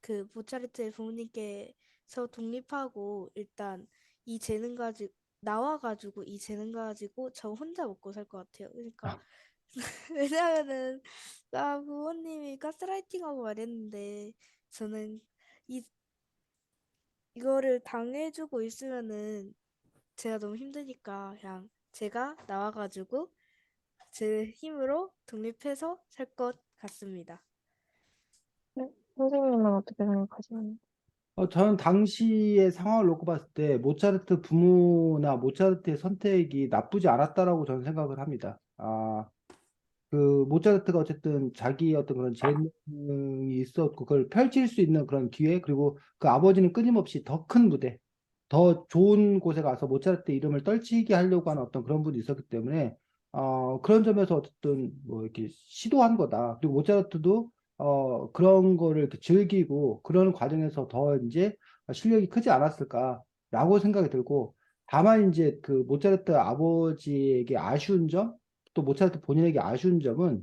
그 모차르트의 부모님께서 독립하고 일단 이 재능 가지고 나와가지고 이 재능 가지고 저 혼자 먹고 살 것 같아요. 그러니까 왜냐하면은 부모님이 가스라이팅하고 말했는데 저는 이 이거를 당해주고 있으면은 제가 너무 힘드니까 그냥 제가 나와가지고 제 힘으로 독립해서 살 것 같습니다. 네, 선생님은 어떻게 생각하시나요? 저는 당시의 상황을 놓고 봤을 때 모차르트 부모나 모차르트의 선택이 나쁘지 않았다라고 저는 생각을 합니다. 그 모차르트가 어쨌든 자기 어떤 그런 재능이 있었고 그걸 펼칠 수 있는 그런 기회 그리고 그 아버지는 끊임없이 더 큰 무대, 더 좋은 곳에 가서 모차르트 이름을 떨치게 하려고 하는 어떤 그런 분이 있었기 때문에 그런 점에서 어쨌든 뭐 이렇게 시도한 거다. 그리고 모차르트도 그런 거를 이렇게 즐기고 그런 과정에서 더 이제 실력이 크지 않았을까라고 생각이 들고 다만 이제 그 모차르트 아버지에게 아쉬운 점 또 모차르트 본인에게 아쉬운 점은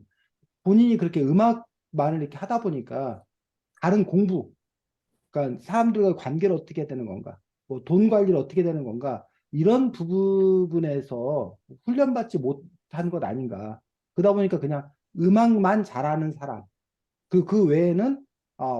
본인이 그렇게 음악만을 이렇게 하다 보니까 다른 공부, 그러니까 사람들과 관계를 어떻게 해야 되는 건가, 뭐 돈 관리를 어떻게 되는 건가, 이런 부분에서 훈련받지 못한 것 아닌가. 그러다 보니까 그냥 음악만 잘하는 사람, 그 외에는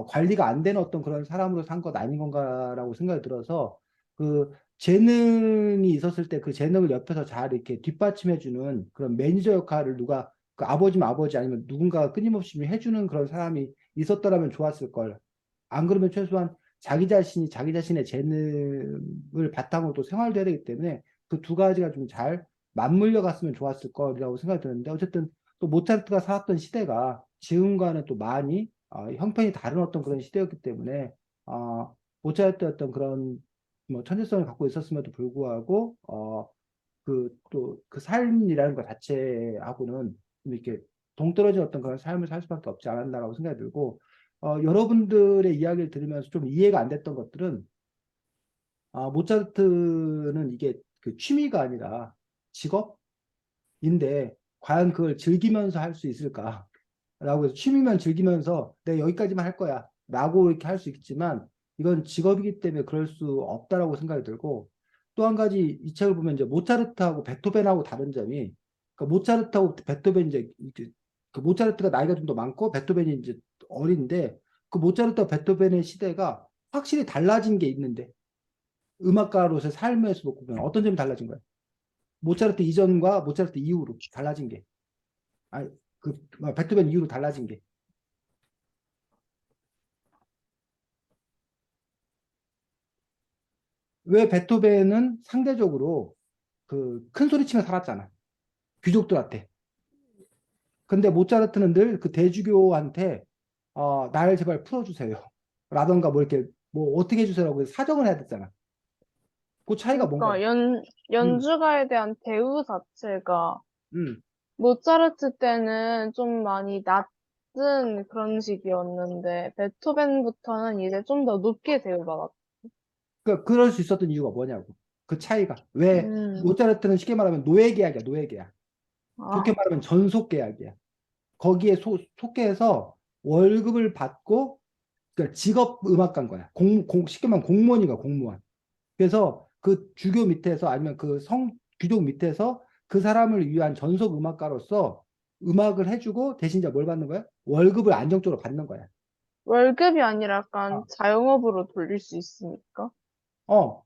관리가 안 되는 어떤 그런 사람으로 산 것 아닌 건가라고 생각이 들어서 그 재능이 있었을 때 그 재능을 옆에서 잘 이렇게 뒷받침해주는 그런 매니저 역할을 누가 그 아버지면 아버지 아니면 누군가 끊임없이 해주는 그런 사람이 있었더라면 좋았을 걸. 안 그러면 최소한 자기 자신이 자기 자신의 재능을 바탕으로 또 생활도 해야 되기 때문에 그 두 가지가 좀 잘 맞물려 갔으면 좋았을 거라고 생각이 드는데 어쨌든 또 모차르트가 살았던 시대가 지금과는 또 많이 형편이 다른 어떤 그런 시대였기 때문에 모차르트의 어떤 그런 뭐 천재성을 갖고 있었음에도 불구하고 그 또 그 삶이라는 것 자체하고는 좀 이렇게 동떨어진 어떤 그런 삶을 살 수밖에 없지 않았나라고 생각이 들고 여러분들의 이야기를 들으면서 좀 이해가 안 됐던 것들은 모차르트는 이게 그 취미가 아니라 직업인데 과연 그걸 즐기면서 할 수 있을까? 라고 해서 취미만 즐기면서 내가 여기까지만 할 거야. 라고 이렇게 할 수 있지만 이건 직업이기 때문에 그럴 수 없다라고 생각이 들고 또 한 가지 이 책을 보면 이제 모차르트하고 베토벤하고 다른 점이 그러니까 모차르트하고 베토벤 이제 그 모차르트가 나이가 좀 더 많고 베토벤이 이제 어린데 그 모차르트와 베토벤의 시대가 확실히 달라진 게 있는데 음악가로서의 삶에서 놓고 보면 어떤 점이 달라진 거야? 모차르트 이전과 모차르트 이후로 달라진 게. 아니, 베토벤 이후로 달라진 게. 왜 베토벤은 상대적으로 그 큰 소리 치며 살았잖아. 귀족들한테. 근데 모차르트는 늘 그 대주교한테 날 제발 풀어주세요. 라던가 뭐 이렇게 뭐 어떻게 해주세요라고 사정을 해야 됐잖아. 그 차이가 뭔가. 그러니까 음, 연주가에 대한 대우 자체가 음. 모차르트 때는 좀 많이 낮은 그런 식이었는데 베토벤부터는 이제 좀 더 높게 대우받았다. 그럴 수 있었던 이유가 뭐냐고. 그 차이가. 왜 음, 모차르트는 쉽게 말하면 노예계약이야, 노예계약. 좋게 아, 말하면 전속계약이야. 거기에 속해서 월급을 받고 그러니까 직업 음악가인 거야. 쉽게 말하면 공무원이가 공무원. 그래서 그 주교 밑에서 아니면 그 귀족 밑에서 그 사람을 위한 전속 음악가로서 음악을 해주고 대신 이제 뭘 받는 거야? 월급을 안정적으로 받는 거야. 월급이 아니라 약간 어, 자영업으로 돌릴 수 있으니까.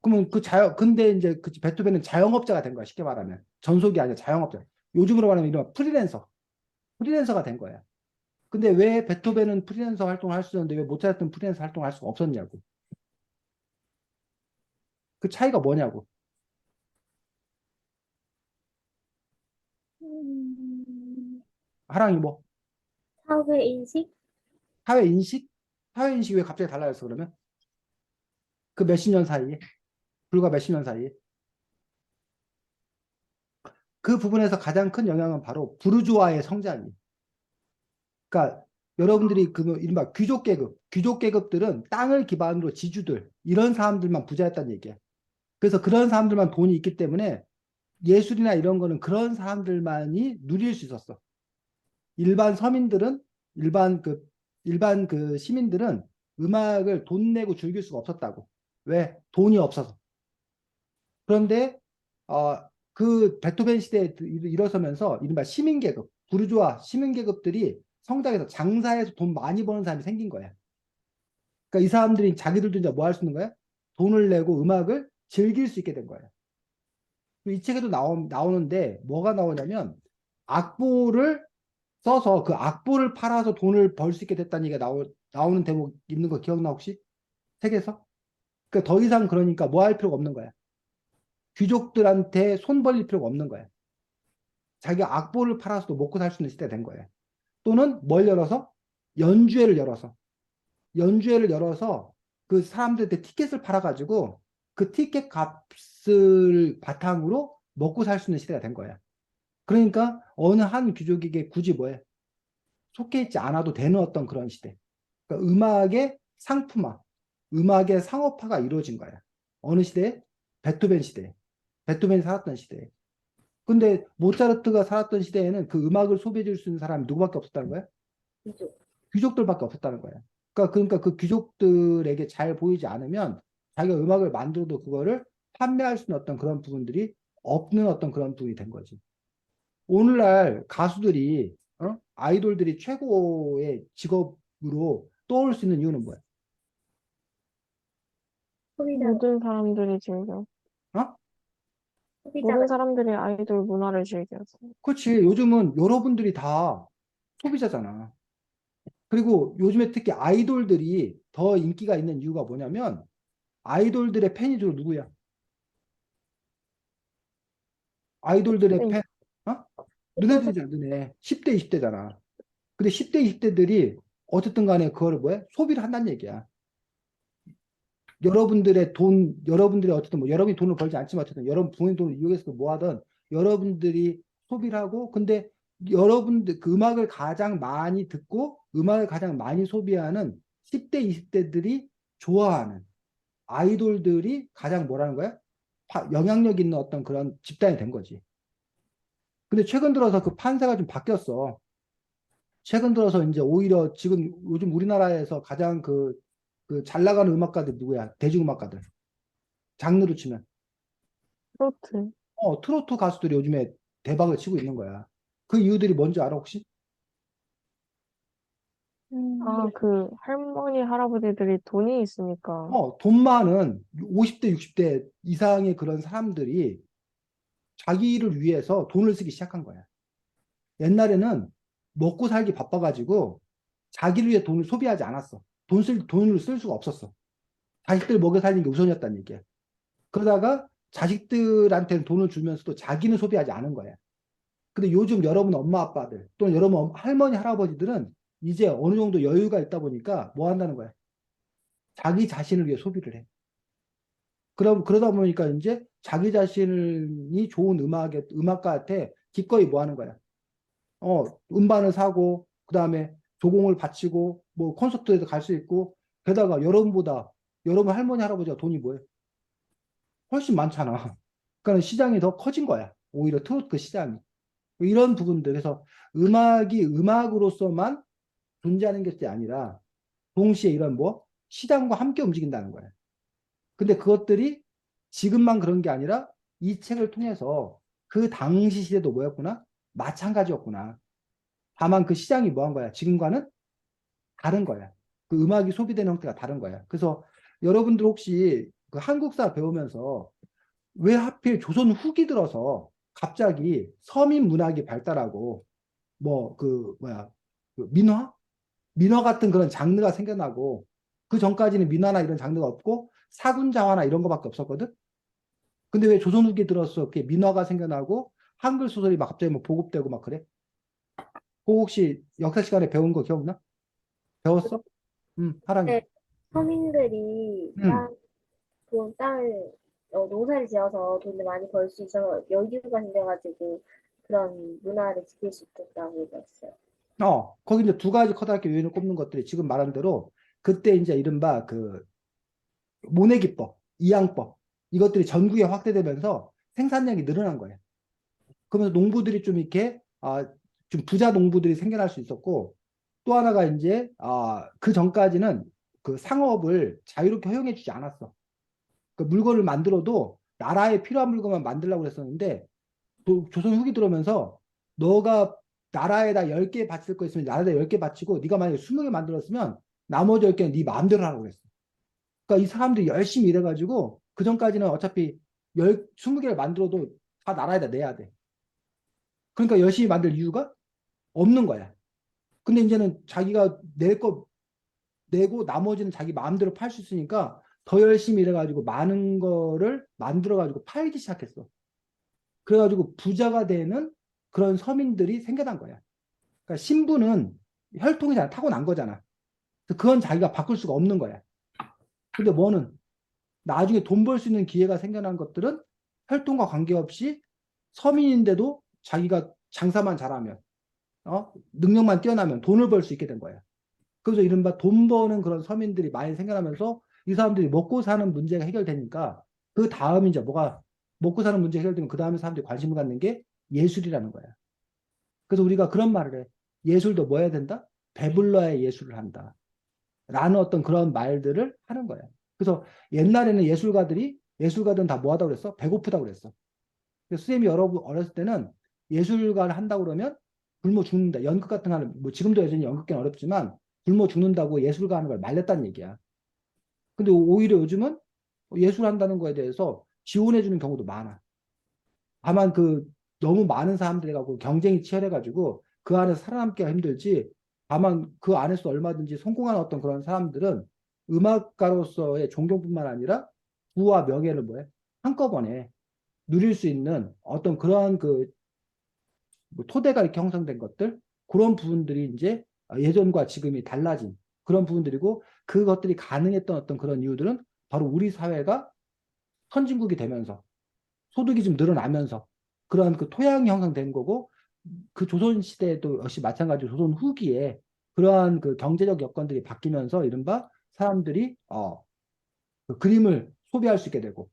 그러면 근데 이제 그 베토벤은 자영업자가 된 거야. 쉽게 말하면. 전속이 아니라 자영업자. 요즘으로 말하면 이런 프리랜서가 된 거야. 근데 왜 베토벤은 프리랜서 활동을 할 수 있는데 왜 모차르트는 프리랜서 활동을 할 수가 없었냐고. 그 차이가 뭐냐고. 음, 하랑이 뭐? 사회 인식? 사회 인식? 사회 인식이 왜 갑자기 달라졌어 그러면? 그 몇십 년 사이에? 불과 몇십 년 사이에? 그 부분에서 가장 큰 영향은 바로 부르주아의 성장이에요. 그러니까 여러분들이 그 이른바 귀족 계급들은 땅을 기반으로 지주들 이런 사람들만 부자였다는 얘기야. 그래서 그런 사람들만 돈이 있기 때문에 예술이나 이런 거는 그런 사람들만이 누릴 수 있었어. 일반 서민들은 일반 그 시민들은 음악을 돈 내고 즐길 수가 없었다고. 왜? 돈이 없어서. 그런데 어, 그 베토벤 시대에 일어서면서 이른바 시민계급, 부르주아 시민계급들이 성장해서 장사해서 돈 많이 버는 사람이 생긴 거야. 그러니까 이 사람들이 자기들도 이제 뭐 할 수 있는 거야? 돈을 내고 음악을 즐길 수 있게 된 거야. 이 책에도 나오는데 뭐가 나오냐면 악보를 써서 그 악보를 팔아서 돈을 벌 수 있게 됐다는 얘기가 나오는 대목 있는 거 기억나 혹시? 책에서? 그러니까 더 이상 그러니까 뭐 할 필요가 없는 거야. 귀족들한테 손 벌릴 필요가 없는 거야. 자기가 악보를 팔아서도 먹고 살 수 있는 시대가 된 거예요. 또는 뭘 열어서? 연주회를 열어서. 연주회를 열어서 그 사람들한테 티켓을 팔아가지고 그 티켓 값을 바탕으로 먹고 살 수 있는 시대가 된 거야. 그러니까 어느 한 귀족에게 굳이 뭐해? 속해 있지 않아도 되는 어떤 그런 시대. 그러니까 음악의 상품화, 음악의 상업화가 이루어진 거야. 어느 시대에? 베토벤 시대에. 베토벤이 살았던 시대에. 근데 모차르트가 살았던 시대에는 그 음악을 소비해 줄 수 있는 사람이 누구밖에 없었다는 거야? 귀족. 귀족들밖에 없었다는 거야. 그러니까 그 귀족들에게 잘 보이지 않으면 자기가 음악을 만들어도 그거를 판매할 수 있는 어떤 그런 부분들이 없는 어떤 그런 부분이 된 거지. 오늘날 가수들이 아이돌들이 최고의 직업으로 떠올 수 있는 이유는 뭐야? 소비자, 모든 사람들이 즐겨. 어? 소비자가 모든 사람들이 아이돌 문화를 즐겨서. 그렇지. 요즘은 여러분들이 다 소비자잖아. 그리고 요즘에 특히 아이돌들이 더 인기가 있는 이유가 뭐냐면 아이돌들의 팬이 주로 누구야? 아이돌들의 팬, 어? 너네들이잖아, 너네. 10대, 20대잖아. 근데 10대, 20대들이 어쨌든 간에 그걸 뭐야? 소비를 한다는 얘기야. 여러분들이 어쨌든 뭐 여러분이 돈을 벌지 않지만 어쨌든 여러분 부모님 돈을 이용해서 뭐 하든 여러분들이 소비를 하고 근데 여러분들 그 음악을 가장 많이 듣고 음악을 가장 많이 소비하는 10대, 20대들이 좋아하는 아이돌들이 가장 뭐라는 거야? 영향력 있는 어떤 그런 집단이 된 거지. 근데 최근 들어서 그 판세가 좀 바뀌었어. 최근 들어서 이제 오히려 지금 요즘 우리나라에서 가장 그 잘 나가는 음악가들 누구야? 대중음악가들. 장르로 치면. 트로트. 트로트 가수들이 요즘에 대박을 치고 있는 거야. 그 이유들이 뭔지 알아, 혹시? 아, 그 할머니, 할아버지들이 돈이 있으니까. 돈 많은 50대, 60대 이상의 그런 사람들이 자기를 위해서 돈을 쓰기 시작한 거야. 옛날에는 먹고 살기 바빠가지고 자기를 위해 돈을 소비하지 않았어. 돈을 쓸 수가 없었어. 자식들 먹여 살리는 게 우선이었다는 얘기야. 그러다가 자식들한테는 돈을 주면서도 자기는 소비하지 않은 거야. 근데 요즘 여러분 엄마 아빠들 또는 여러분 할머니 할아버지들은 이제 어느 정도 여유가 있다 보니까 뭐 한다는 거야? 자기 자신을 위해 소비를 해. 그러다 보니까 이제 자기 자신이 좋은 음악가한테 기꺼이 뭐 하는 거야? 음반을 사고, 그 다음에 조공을 바치고, 뭐 콘서트에도 갈 수 있고, 게다가 여러분 할머니 할아버지가 돈이 뭐예요? 훨씬 많잖아. 그러니까 시장이 더 커진 거야. 오히려 트로트 시장이. 이런 부분들. 그래서 음악이 음악으로서만 존재하는 것이 아니라 동시에 이런 뭐 시장과 함께 움직인다는 거예요. 근데 그것들이 지금만 그런 게 아니라 이 책을 통해서 그 당시 시대도 뭐였구나? 마찬가지였구나. 다만 그 시장이 뭐 한 거야? 지금과는 다른 거야. 그 음악이 소비되는 형태가 다른 거야. 그래서 여러분들 혹시 그 한국사 배우면서 왜 하필 조선 후기 들어서 갑자기 서민 문학이 발달하고 뭐 그 뭐야 그 민화 같은 그런 장르가 생겨나고 그 전까지는 민화나 이런 장르가 없고 사군자화나 이런 거밖에 없었거든. 근데 왜 조선 후기 들어서 이렇게 민화가 생겨나고 한글 소설이 막 갑자기 뭐 보급되고 막 그래? 그거 혹시 역사 시간에 배운 거 기억나? 배웠어? 하랑이. 네, 서민들이 응. 땅을 농사를 지어서 돈을 많이 벌 수 있어서 여유가 생겨가지고 그런 문화를 지킬 수 있었다고 들었어요. 거기 이제 두 가지 커다랗게 요인을 꼽는 것들이 지금 말한 대로 그때 이제 이른바 그 모내기법, 이양법 이것들이 전국에 확대되면서 생산량이 늘어난 거예요. 그러면서 농부들이 좀 이렇게 좀 부자 농부들이 생겨날 수 있었고 또 하나가 이제 그 전까지는 그 상업을 자유롭게 허용해 주지 않았어. 그 물건을 만들어도 나라에 필요한 물건만 만들려고 그랬었는데 조선 후기 들어오면서 너가 나라에다 10개 바칠 거 있으면 나라에다 10개 바치고 네가 만약에 20개 만들었으면 나머지 10개는 네 마음대로 하라고 그랬어. 그러니까 이 사람들이 열심히 일해가지고 그 전까지는 어차피 20개를 만들어도 다 나라에다 내야 돼. 그러니까 열심히 만들 이유가 없는 거야. 근데 이제는 자기가 낼 거 내고 나머지는 자기 마음대로 팔 수 있으니까 더 열심히 일해가지고 많은 거를 만들어가지고 팔기 시작했어. 그래가지고 부자가 되는 그런 서민들이 생겨난 거야. 그러니까 신분은 혈통이잖아. 타고난 거잖아. 그건 자기가 바꿀 수가 없는 거야. 근데 뭐는 나중에 돈 벌 수 있는 기회가 생겨난 것들은 혈통과 관계없이 서민인데도 자기가 장사만 잘하면 능력만 뛰어나면 돈을 벌 수 있게 된 거야. 그래서 이른바 돈 버는 그런 서민들이 많이 생겨나면서 이 사람들이 먹고 사는 문제가 해결되니까 그 다음 이제 뭐가 먹고 사는 문제 해결되면 그 다음에 사람들이 관심을 갖는 게 예술이라는 거야. 그래서 우리가 그런 말을 해. 예술도 뭐 해야 된다? 배불러야 예술을 한다. 라는 어떤 그런 말들을 하는 거야. 그래서 옛날에는 예술가들은 다 뭐 하다고 그랬어? 배고프다고 그랬어. 선생님이 여러분 어렸을 때는 예술가를 한다고 그러면 굶어 죽는다. 연극 같은 거 하는, 뭐 지금도 여전히 연극계는 어렵지만 굶어 죽는다고 예술가 하는 걸 말렸다는 얘기야. 근데 오히려 요즘은 예술한다는 거에 대해서 지원해 주는 경우도 많아. 다만 너무 많은 사람들이 갖고 경쟁이 치열해가지고 그 안에서 살아남기가 힘들지. 다만 그 안에서 얼마든지 성공한 어떤 그런 사람들은 음악가로서의 존경뿐만 아니라 부와 명예를 뭐해? 한꺼번에 누릴 수 있는 어떤 그러한 뭐 토대가 이렇게 형성된 것들 그런 부분들이 이제 예전과 지금이 달라진 그런 부분들이고 그것들이 가능했던 어떤 그런 이유들은 바로 우리 사회가 선진국이 되면서 소득이 좀 늘어나면서 그런 그 토양이 형성된 거고 그 조선 시대도 역시 마찬가지로 조선 후기에 그러한 그 경제적 여건들이 바뀌면서 이른바 사람들이 그 그림을 소비할 수 있게 되고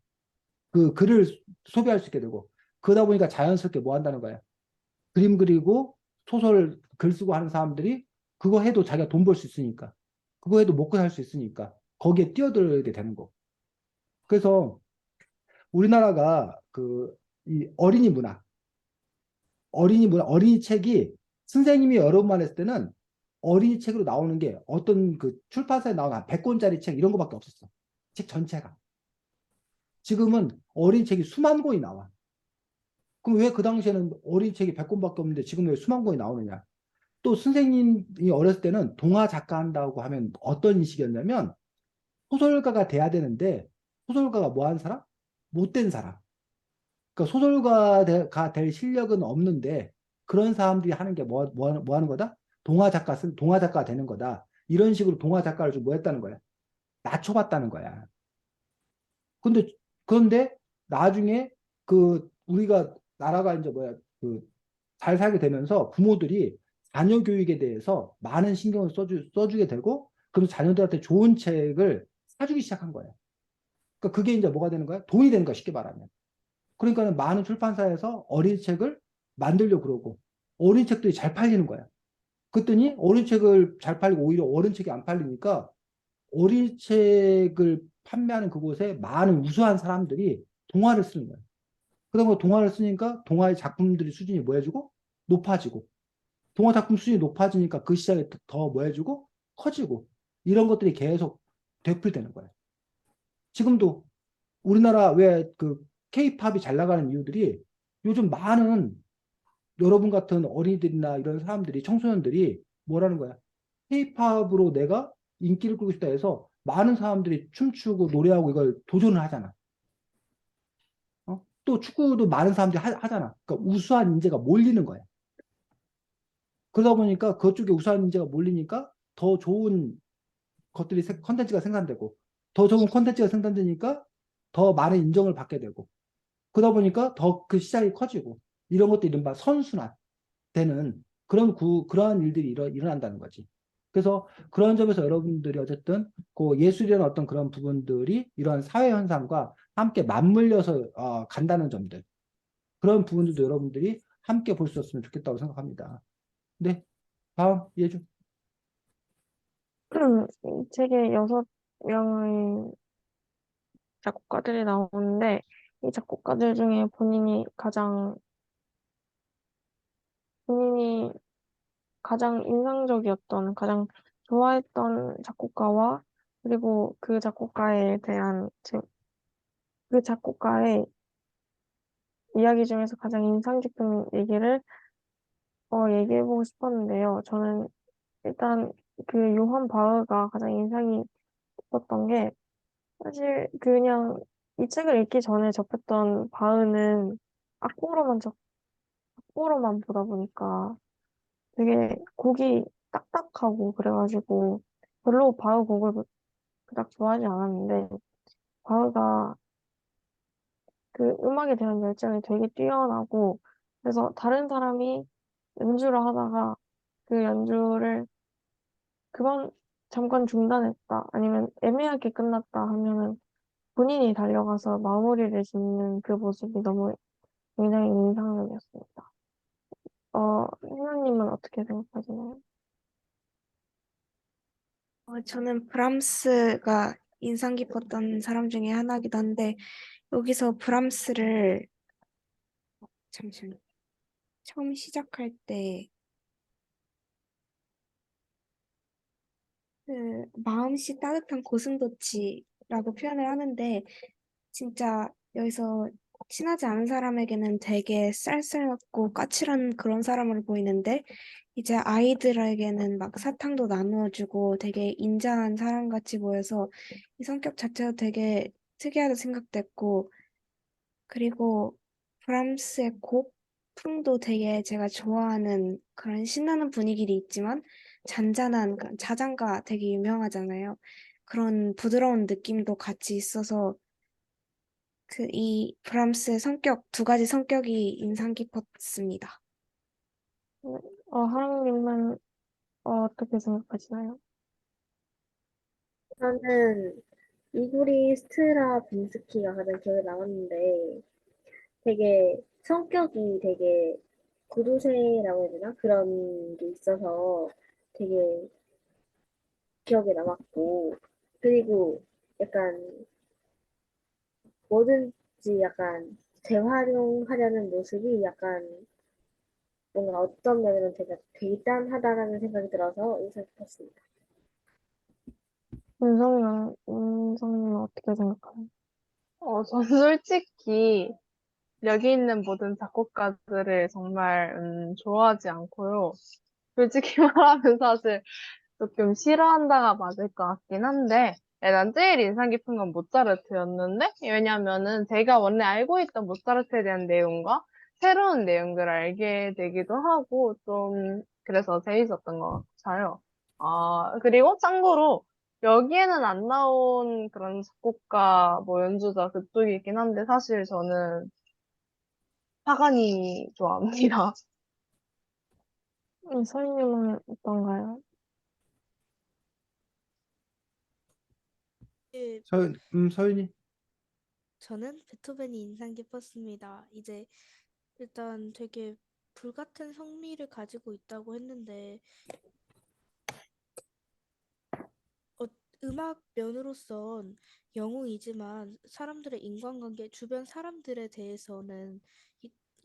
그 글을 소비할 수 있게 되고 그러다 보니까 자연스럽게 뭐 한다는 거야. 그림 그리고 소설 글 쓰고 하는 사람들이 그거 해도 자기가 돈 벌 수 있으니까, 그거 해도 먹고 살 수 있으니까 거기에 뛰어들게 되는 거. 그래서 우리나라가 그 이 어린이 책이 선생님이 여러 번 말했을 때는 어린이 책으로 나오는 게 어떤 그 출판사에 나오는 한 100권짜리 책 이런 거밖에 없었어. 책 전체가. 지금은 어린이 책이 수만 권이 나와. 그럼 왜 그 당시에는 어린이 책이 100권밖에 없는데 지금 왜 수만 권이 나오느냐? 또 선생님이 어렸을 때는 동화 작가 한다고 하면 어떤 인식이었냐면 소설가가 돼야 되는데 소설가가 뭐 하는 사람? 못된 사람. 그러니까 소설가가 될 실력은 없는데 그런 사람들이 하는 게 뭐 하는 거다? 동화 작가가 되는 거다. 이런 식으로 동화 작가를 좀 뭐 했다는 거야? 낮춰봤다는 거야. 근데, 그런데 나중에 그 우리가 나라가 이제 뭐야, 그 잘 살게 되면서 부모들이 자녀 교육에 대해서 많은 신경을 써주게 되고, 그럼 자녀들한테 좋은 책을 사주기 시작한 거야. 그러니까 그게 이제 뭐가 되는 거야? 돈이 되는 거야, 쉽게 말하면. 그러니까는 많은 출판사에서 어린 책을 만들려고 그러고, 어린 책들이 잘 팔리는 거야. 그랬더니 어린 책을 잘 팔리고 오히려 어린 책이 안 팔리니까 어린 책을 판매하는 그곳에 많은 우수한 사람들이 동화를 쓰는 거야. 그러다 동화를 쓰니까 동화의 작품들의 수준이 뭐 해주고? 높아지고. 동화 작품 수준이 높아지니까 그 시장이 더 뭐 해주고? 커지고. 이런 것들이 계속 되풀이되는 거야. 지금도 우리나라 왜 그 케이팝이 잘 나가는 이유들이 요즘 많은 여러분 같은 어린이들이나 이런 사람들이 청소년들이 뭐라는 거야? 케이팝으로 내가 인기를 끌고 싶다 해서 많은 사람들이 춤추고 노래하고 이걸 도전을 하잖아. 또 축구도 많은 사람들이 하잖아. 그러니까 우수한 인재가 몰리는 거야. 그러다 보니까 그쪽에 우수한 인재가 몰리니까 더 좋은 것들이 컨텐츠가 생산되고 더 좋은 컨텐츠가 생산되니까 더 많은 인정을 받게 되고 그러다 보니까 더 그 시장이 커지고 이런 것도 이른바 선순환 되는 그러한 일들이 일어난다는 거지. 그래서 그런 점에서 여러분들이 어쨌든 그 예술이라는 어떤 그런 부분들이 이러한 사회 현상과 함께 맞물려서 간다는 점들 그런 부분들도 여러분들이 함께 볼 수 있었으면 좋겠다고 생각합니다. 네, 다음 예주. 이 책에 6명의 작곡가들이 나오는데, 이 작곡가들 중에 본인이 가장 인상적이었던, 가장 좋아했던 작곡가와, 그리고 그 작곡가의 이야기 중에서 가장 인상 깊은 얘기를, 얘기해보고 싶었는데요. 저는 일단 그 요한 바흐가 가장 인상이 깊었던 게, 사실 그냥 이 책을 읽기 전에 접했던 바흐는 악보로만 악보로만 보다 보니까 되게 곡이 딱딱하고 그래가지고 별로 바흐 곡을 그닥 좋아하지 않았는데 바흐가 그 음악에 대한 열정이 되게 뛰어나고 그래서 다른 사람이 연주를 하다가 그 연주를 그만 잠깐 중단했다 아니면 애매하게 끝났다 하면은 본인이 달려가서 마무리를 짓는 그 모습이 너무 굉장히 인상적이었습니다. 혜나님은 어떻게 생각하시나요? 저는 브람스가 인상 깊었던 사람 중에 하나이기도 한데, 여기서 브람스를, 잠시만요. 처음 시작할 때, 그, 마음씨 따뜻한 고슴도치라고 표현을 하는데, 진짜 여기서 친하지 않은 사람에게는 되게 쌀쌀맞고 까칠한 그런 사람으로 보이는데, 이제 아이들에게는 막 사탕도 나누어주고 되게 인자한 사람같이 보여서 이 성격 자체가 되게 특이하다 생각됐고, 그리고 브람스의 곡풍도 되게 제가 좋아하는 그런 신나는 분위기도 있지만 잔잔한 자장가 되게 유명하잖아요. 그런 부드러운 느낌도 같이 있어서 그 이 브람스의 성격 두 가지 성격이 인상 깊었습니다. 하랑님은 어떻게 생각하시나요? 저는 이구리 스트라빈스키가 가장 기억에 남았는데 되게 성격이 되게 구두쇠라고 해야 되나? 그런 게 있어서 되게 기억에 남았고, 그리고 약간 뭐든지 약간 재활용하려는 모습이 약간 뭔가 어떤 면으로는 되게 대단하다라는 생각이 들어서 인상 깊었습니다. 윤성님은 어떻게 생각하나요? 전 솔직히 여기 있는 모든 작곡가들을 정말 좋아하지 않고요. 솔직히 말하면 사실 조금 싫어한다가 맞을 것 같긴 한데, 난 제일 인상 깊은 건 모차르트였는데, 왜냐면은 제가 원래 알고 있던 모차르트에 대한 내용과 새로운 내용들을 알게 되기도 하고, 좀, 그래서 재밌었던 것 같아요. 그리고 참고로, 여기에는 안 나온 그런 작곡가, 뭐 연주자 그쪽이 있긴 한데, 사실 저는 파가니 좋아합니다. 서인님은 어떤가요? 예, 서윤이. 저는 베토벤이 인상 깊었습니다. 이제 일단 되게 불같은 성미를 가지고 있다고 했는데 어, 음악 면으로선 영웅이지만 사람들의 인간관계, 주변 사람들에 대해서는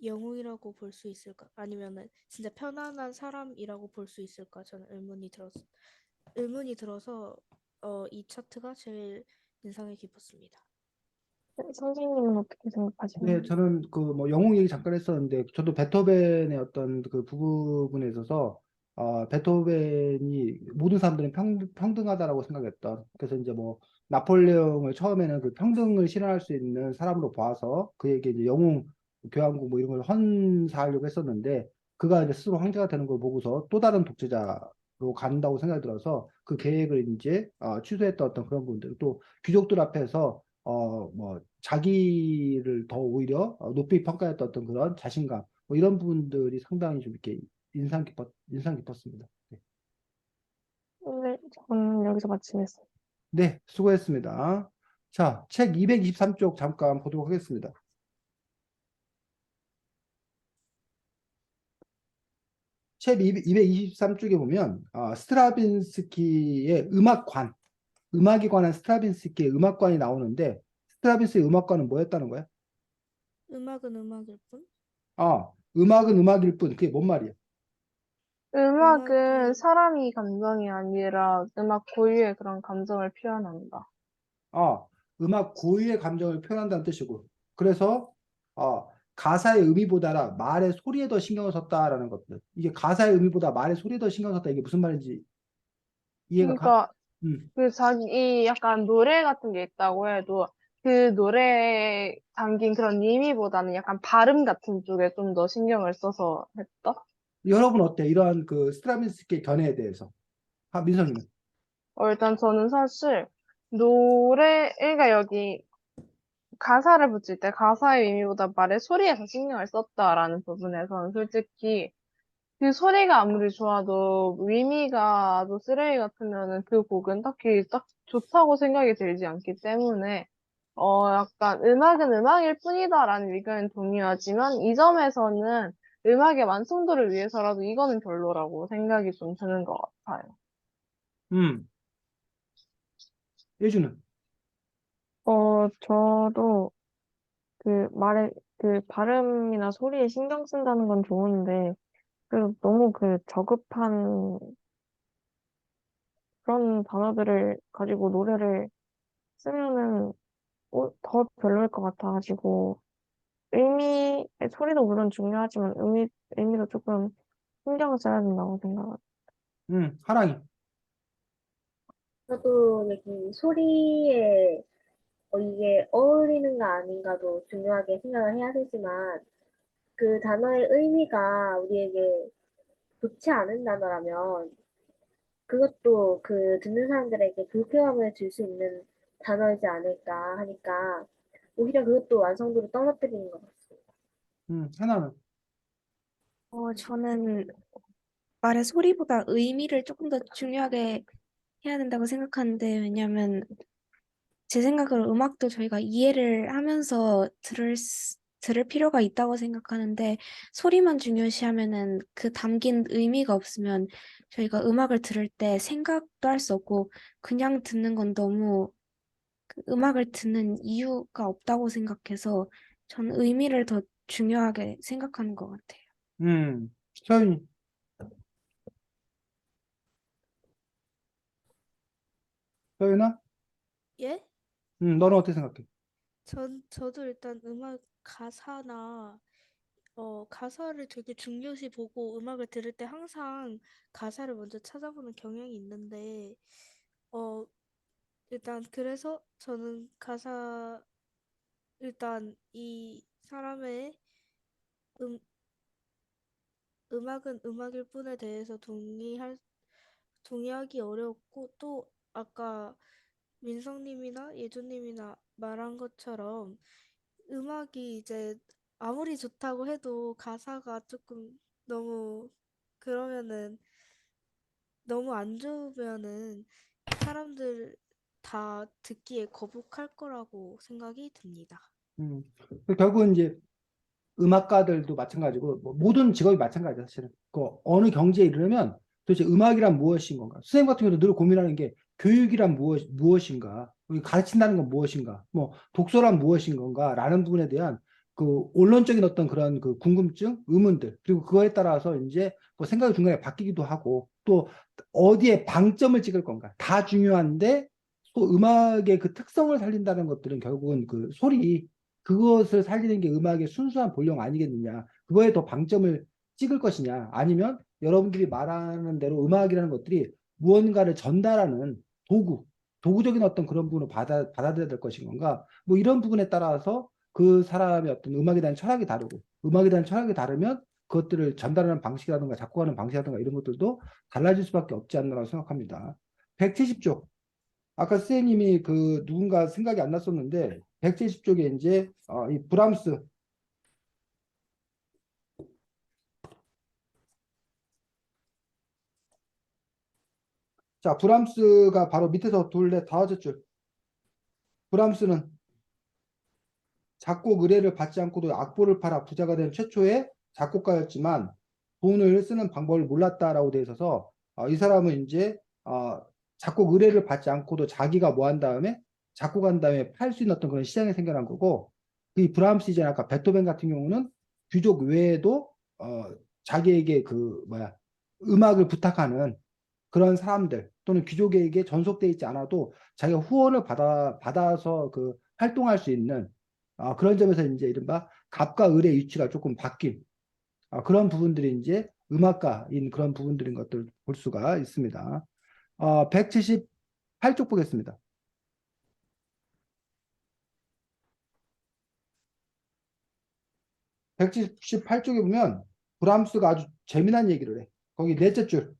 영웅이라고 볼 수 있을까? 아니면은 진짜 편안한 사람이라고 볼 수 있을까? 저는 의문이 들어서 이 차트가 제일 인상이 깊었습니다. 선생님은 어떻게 네, 생각하시나요? 저는 그 뭐 영웅 얘기 잠깐 했었는데 저도 베토벤의 어떤 그 부분에 있어서 베토벤이 모든 사람들은 평등하다라고 생각했던 그래서 이제 뭐 나폴레옹을 처음에는 그 평등을 실현할 수 있는 사람으로 봐서 그에게 이제 영웅 교향곡 뭐 이런 걸 헌사하려고 했었는데 그가 이제 스스로 황제가 되는 걸 보고서 또 다른 독재자로 간다고 생각이 들어서 그 계획을 이제 취소했던 어떤 그런 부분들 또 귀족들 앞에서 뭐, 자기를 더 오히려 높이 평가했던 어떤 그런 자신감, 뭐 이런 부분들이 상당히 좀 이렇게 인상 깊었습니다. 네, 네, 저는 여기서 마치겠습니다. 네, 수고했습니다. 자, 책 223쪽 잠깐 보도록 하겠습니다. 책 223쪽에 보면, 스트라빈스키의 음악에 관한 스트라빈스키의 음악관이 나오는데, 스트라빈스의 음악관은 뭐였다는 거야? 음악은 음악일 뿐? 음악은 음악일 뿐, 그게 뭔 말이야? 음악은 음악이 사람이 감정이 아니라 음악 고유의 그런 감정을 표현한다. 아, 음악 고유의 감정을 표현한다는 뜻이고. 그래서 가사의 의미보다라 말의 소리에 더 신경을 썼다라는 것들. 이게 가사의 의미보다 말의 소리에 더 신경 썼다. 이게 무슨 말인지 이해가 가? 그러니까 음. 그 자기 약간 노래 같은 게 있다고 해도 그 노래에 담긴 그런 의미보다는 약간 발음 같은 쪽에 좀 더 신경을 써서 했다? 여러분 어때? 이러한 그 스트라빈스키의 견해에 대해서. 민성이는. 일단 저는 사실 그러니까 여기 가사를 붙일 때 가사의 의미보다 말의 소리에 더 신경을 썼다라는 부분에서는 솔직히 그 소리가 아무리 좋아도 의미가 아주 쓰레기 같으면은 그 곡은 딱히 딱 좋다고 생각이 들지 않기 때문에 약간 음악은 음악일 뿐이다라는 의견은 동의하지만 이 점에서는 음악의 완성도를 위해서라도 이거는 별로라고 생각이 좀 드는 것 같아요. 음. 예주는. 저도 그 발음이나 소리에 신경 쓴다는 건 좋은데, 너무 저급한 그런 단어들을 가지고 노래를 쓰면은 더 별로일 것 같아가지고, 소리도 물론 중요하지만 의미도 조금 신경을 써야 된다고 생각합니다. 하랑이. 저도 여기 소리에 이게 어울리는가 아닌가도 중요하게 생각을 해야 되지만 그 단어의 의미가 우리에게 좋지 않은 단어라면 그것도 그 듣는 사람들에게 불쾌감을 줄 수 있는 단어이지 않을까 하니까 오히려 그것도 완성도를 떨어뜨리는 것 같습니다. 하나는. 저는 말의 소리보다 의미를 조금 더 중요하게 해야 된다고 생각하는데, 왜냐하면 제 생각으로 음악도 저희가 이해를 하면서 들을 필요가 있다고 생각하는데 소리만 중요시하면은 그 담긴 의미가 없으면 저희가 음악을 들을 때 생각도 할 수 없고 그냥 듣는 건 너무 그 음악을 듣는 이유가 없다고 생각해서 저는 의미를 더 중요하게 생각하는 것 같아요. 서윤이. 서윤아? 예? 너는 어떻게 생각해? 저도 일단 음악 가사나 가사를 되게 중요시 보고 음악을 들을 때 항상 가사를 먼저 찾아보는 경향이 있는데 어 일단 그래서 저는 가사 일단 이 사람의 음 음악은 음악일 뿐에 대해서 동의하기 어렵고 또 아까 민성님이나 예조님이나 말한 것처럼 음악이 이제 아무리 좋다고 해도 가사가 조금 너무 그러면은 너무 안 좋으면은 사람들 다 듣기에 거북할 거라고 생각이 듭니다. 음, 결국은 이제 음악가들도 마찬가지고 뭐 모든 직업이 마찬가지야 사실은. 그 어느 경지에 이르면 도대체 음악이란 무엇인 건가? 선생님 같은 경우도 늘 고민하는 게 교육이란 무엇인가? 우리 가르친다는 건 무엇인가? 뭐 독서란 무엇인 건가?라는 부분에 대한 그 원론적인 어떤 그런 그 궁금증, 의문들 그리고 그거에 따라서 이제 뭐 생각이 중간에 바뀌기도 하고 또 어디에 방점을 찍을 건가? 다 중요한데 또 음악의 그 특성을 살린다는 것들은 결국은 그 소리 그것을 살리는 게 음악의 순수한 본령 아니겠느냐. 그거에 더 방점을 찍을 것이냐. 아니면 여러분들이 말하는 대로 음악이라는 것들이 무언가를 전달하는 도구적인 어떤 그런 부분을 받아들여야 될 것인 건가. 뭐 이런 부분에 따라서 그 사람의 어떤 음악에 대한 철학이 다르고 음악에 대한 철학이 다르면 그것들을 전달하는 방식이라든가 작곡하는 방식이라든가 이런 것들도 달라질 수밖에 없지 않나라고 생각합니다. 170쪽. 아까 선생님이 그 누군가 생각이 안 났었는데 170쪽에 이제 이 브람스 자 브람스가 바로 밑에서 둘레 다섯째 줄 브람스는 작곡 의뢰를 받지 않고도 악보를 팔아 부자가 된 최초의 작곡가였지만 돈을 쓰는 방법을 몰랐다라고 돼 있어서 이 사람은 이제 작곡 의뢰를 받지 않고도 자기가 뭐 한 다음에 작곡한 다음에 팔 수 있는 어떤 그런 시장이 생겨난 거고 이 브람스 이제 아까 베토벤 같은 경우는 귀족 외에도 자기에게 그 뭐야 음악을 부탁하는 그런 사람들 또는 귀족에게 전속돼 있지 않아도 자기가 후원을 받아서 그 활동할 수 있는 그런 점에서 이제 이른바 갑과 을의 위치가 조금 바뀐 그런 부분들이 이제 음악가인 그런 부분들인 것들 볼 수가 있습니다. 178쪽 보겠습니다. 178쪽에 보면 브람스가 아주 재미난 얘기를 해. 거기 넷째 줄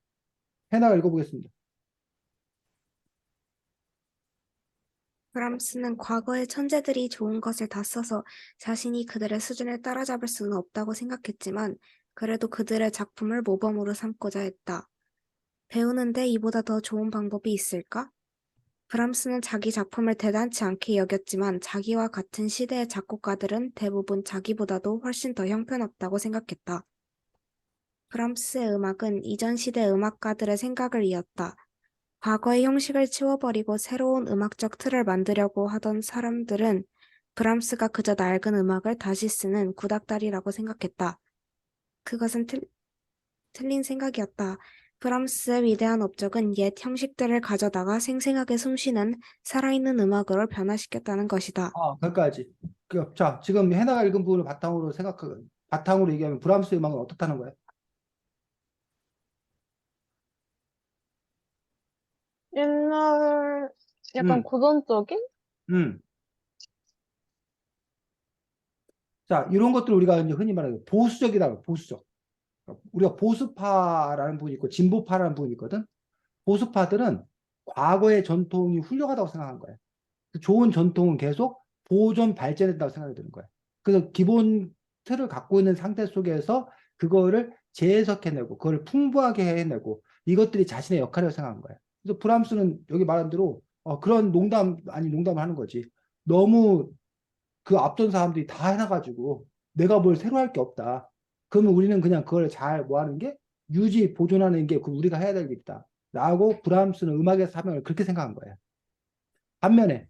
해나가 읽어보겠습니다. 브람스는 과거의 천재들이 좋은 것을 다 써서 자신이 그들의 수준을 따라잡을 수는 없다고 생각했지만 그래도 그들의 작품을 모범으로 삼고자 했다. 배우는데 이보다 더 좋은 방법이 있을까? 브람스는 자기 작품을 대단치 않게 여겼지만 자기와 같은 시대의 작곡가들은 대부분 자기보다도 훨씬 더 형편없다고 생각했다. 브람스의 음악은 이전 시대 음악가들의 생각을 이었다. 과거의 형식을 치워버리고 새로운 음악적 틀을 만들려고 하던 사람들은 브람스가 그저 낡은 음악을 다시 쓰는 구닥다리라고 생각했다. 그것은 틀린 생각이었다. 브람스의 위대한 업적은 옛 형식들을 가져다가 생생하게 숨쉬는 살아있는 음악으로 변화시켰다는 것이다. 거기까지. 자, 지금 해나가 읽은 부분을 바탕으로 얘기하면 브람스 음악은 어떻다는 거예요? 옛날 약간 음, 고전적인? 음. 자, 이런 것들 우리가 이제 흔히 말하는 보수적이다, 보수적. 우리가 보수파라는 부분이 있고 진보파라는 부분이 있거든. 보수파들은 과거의 전통이 훌륭하다고 생각한 거예요. 그 좋은 전통은 계속 보존 발전했다고 생각이 드는 거예요. 그래서 기본 틀을 갖고 있는 상태 속에서 그거를 재해석해내고 그걸 풍부하게 해내고 이것들이 자신의 역할이라고 생각한 거예요. 그래서 브람스는 여기 말한 대로 그런 농담 아닌 농담을 하는 거지. 너무 그 앞선 사람들이 다 해놔가지고 내가 뭘 새로 할 게 없다. 그러면 우리는 그냥 그걸 잘 뭐 하는 게 유지, 보존하는 게 그 우리가 해야 될 일이다. 라고 브람스는 음악의 사명을 그렇게 생각한 거예요. 반면에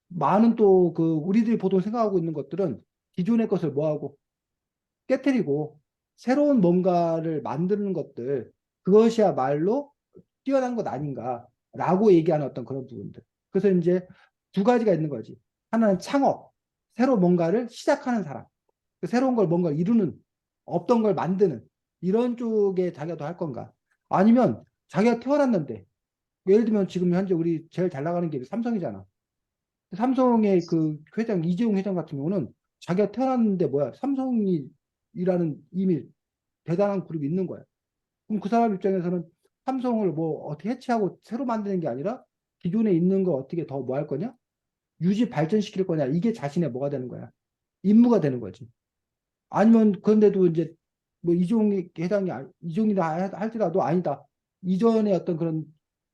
많은 또 그 우리들이 보통 생각하고 있는 것들은 기존의 것을 뭐하고 깨뜨리고 새로운 뭔가를 만드는 것들, 그것이야말로 뛰어난 것 아닌가라고 얘기하는 어떤 그런 부분들. 그래서 이제 두 가지가 있는 거지. 하나는 창업, 새로 뭔가를 시작하는 사람, 그 새로운 걸 뭔가 이루는, 없던 걸 만드는 이런 쪽에 자기가 더 할 건가? 아니면 자기가 태어났는데, 예를 들면 지금 현재 우리 제일 잘 나가는 게 삼성이잖아. 삼성의 그 회장 이재용 회장 같은 경우는 자기가 태어났는데 뭐야, 삼성이라는 이미 대단한 그룹이 있는 거야. 그럼 그 사람 입장에서는 삼성을 뭐 어떻게 해체하고 새로 만드는 게 아니라 기존에 있는 거 어떻게 더 뭐 할 거냐? 유지 발전시킬 거냐? 이게 자신의 뭐가 되는 거야? 임무가 되는 거지. 아니면 그런데도 이제 뭐 이종 회장이 이종이라 할지라도 아니다. 이전의 어떤 그런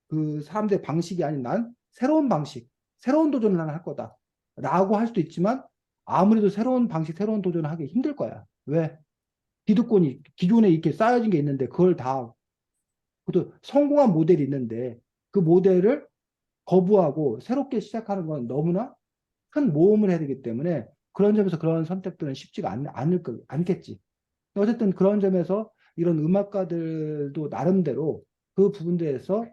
그 사람들의 방식이 아닌 난 새로운 방식, 새로운 도전을 나는 할 거다. 라고 할 수도 있지만 아무래도 새로운 방식, 새로운 도전을 하기 힘들 거야. 왜? 기득권이 기존에 이렇게 쌓여진 게 있는데 그걸 다 그것도 성공한 모델이 있는데 그 모델을 거부하고 새롭게 시작하는 건 너무나 큰 모험을 해야 되기 때문에 그런 점에서 그런 선택들은 쉽지가 않겠지. 어쨌든 그런 점에서 이런 음악가들도 나름대로 그 부분들에서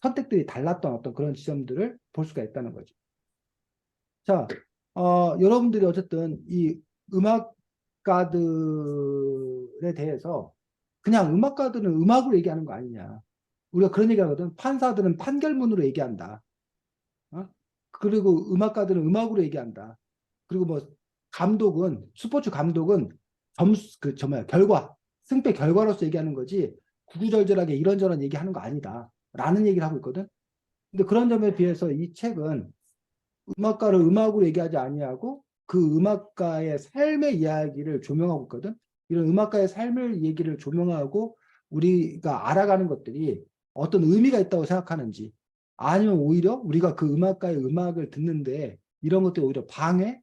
선택들이 달랐던 어떤 그런 지점들을 볼 수가 있다는 거죠. 자, 여러분들이 어쨌든 이 음악가들에 대해서 그냥 음악가들은 음악으로 얘기하는 거 아니냐. 우리가 그런 얘기 하거든. 판사들은 판결문으로 얘기한다. 어? 그리고 음악가들은 음악으로 얘기한다. 그리고 뭐 감독은 스포츠 감독은 점수 뭐야 결과 승패 결과로서 얘기하는 거지 구구절절하게 이런저런 얘기하는 거 아니다. 라는 얘기를 하고 있거든. 근데 그런 점에 비해서 이 책은 음악가를 음악으로 얘기하지 아니하고 그 음악가의 삶의 이야기를 조명하고 있거든. 이런 음악가의 삶을 얘기를 조명하고 우리가 알아가는 것들이 어떤 의미가 있다고 생각하는지 아니면 오히려 우리가 그 음악가의 음악을 듣는데 이런 것들이 오히려 방해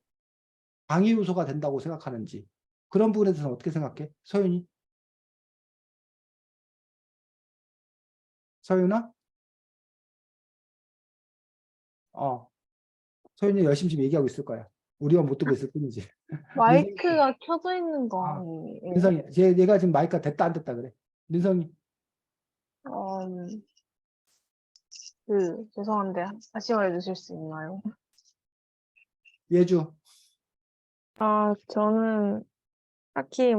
요소가 된다고 생각하는지 그런 부분에 대해서는 어떻게 생각해? 서윤이? 서윤아? 어, 서윤이 열심히 지금 얘기하고 있을 거야. 우리만 못 듣고 있을 뿐이지. 민성이, 마이크가 켜져 있는 거 아, 아니에요? 민성이, 얘가 지금 마이크가 됐다 안 됐다 그래. 민성이, 음, 죄송한데 다시 말해주실 수 있나요? 예주, 아, 저는 딱히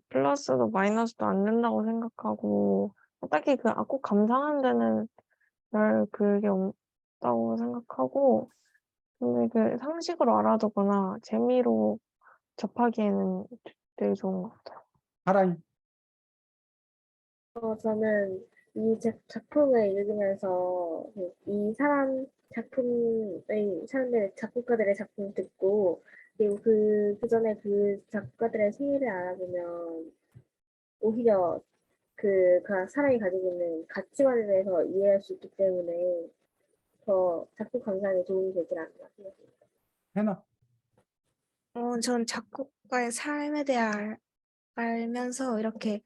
플러스도 마이너스도 안 된다고 생각하고, 딱히 꼭 감상하는 데는 별 그게 없다고 생각하고, 근데 상식으로 알아두거나 재미로 접하기에는 되게 좋은 것 같아요. 하라이, 저는 이 작품을 읽으면서 이 작품의 사람들의 작곡가들의 작품을 듣고 그리고 그 전에 그 작가들의 생애를 알아보면 오히려 그 사람이 가지고 있는 가치관에 대해서 이해할 수 있기 때문에 더 작품 감상에 도움이 되지 않나 생각합니다. 해나. 전 작곡가의 삶에 대해 알면서 이렇게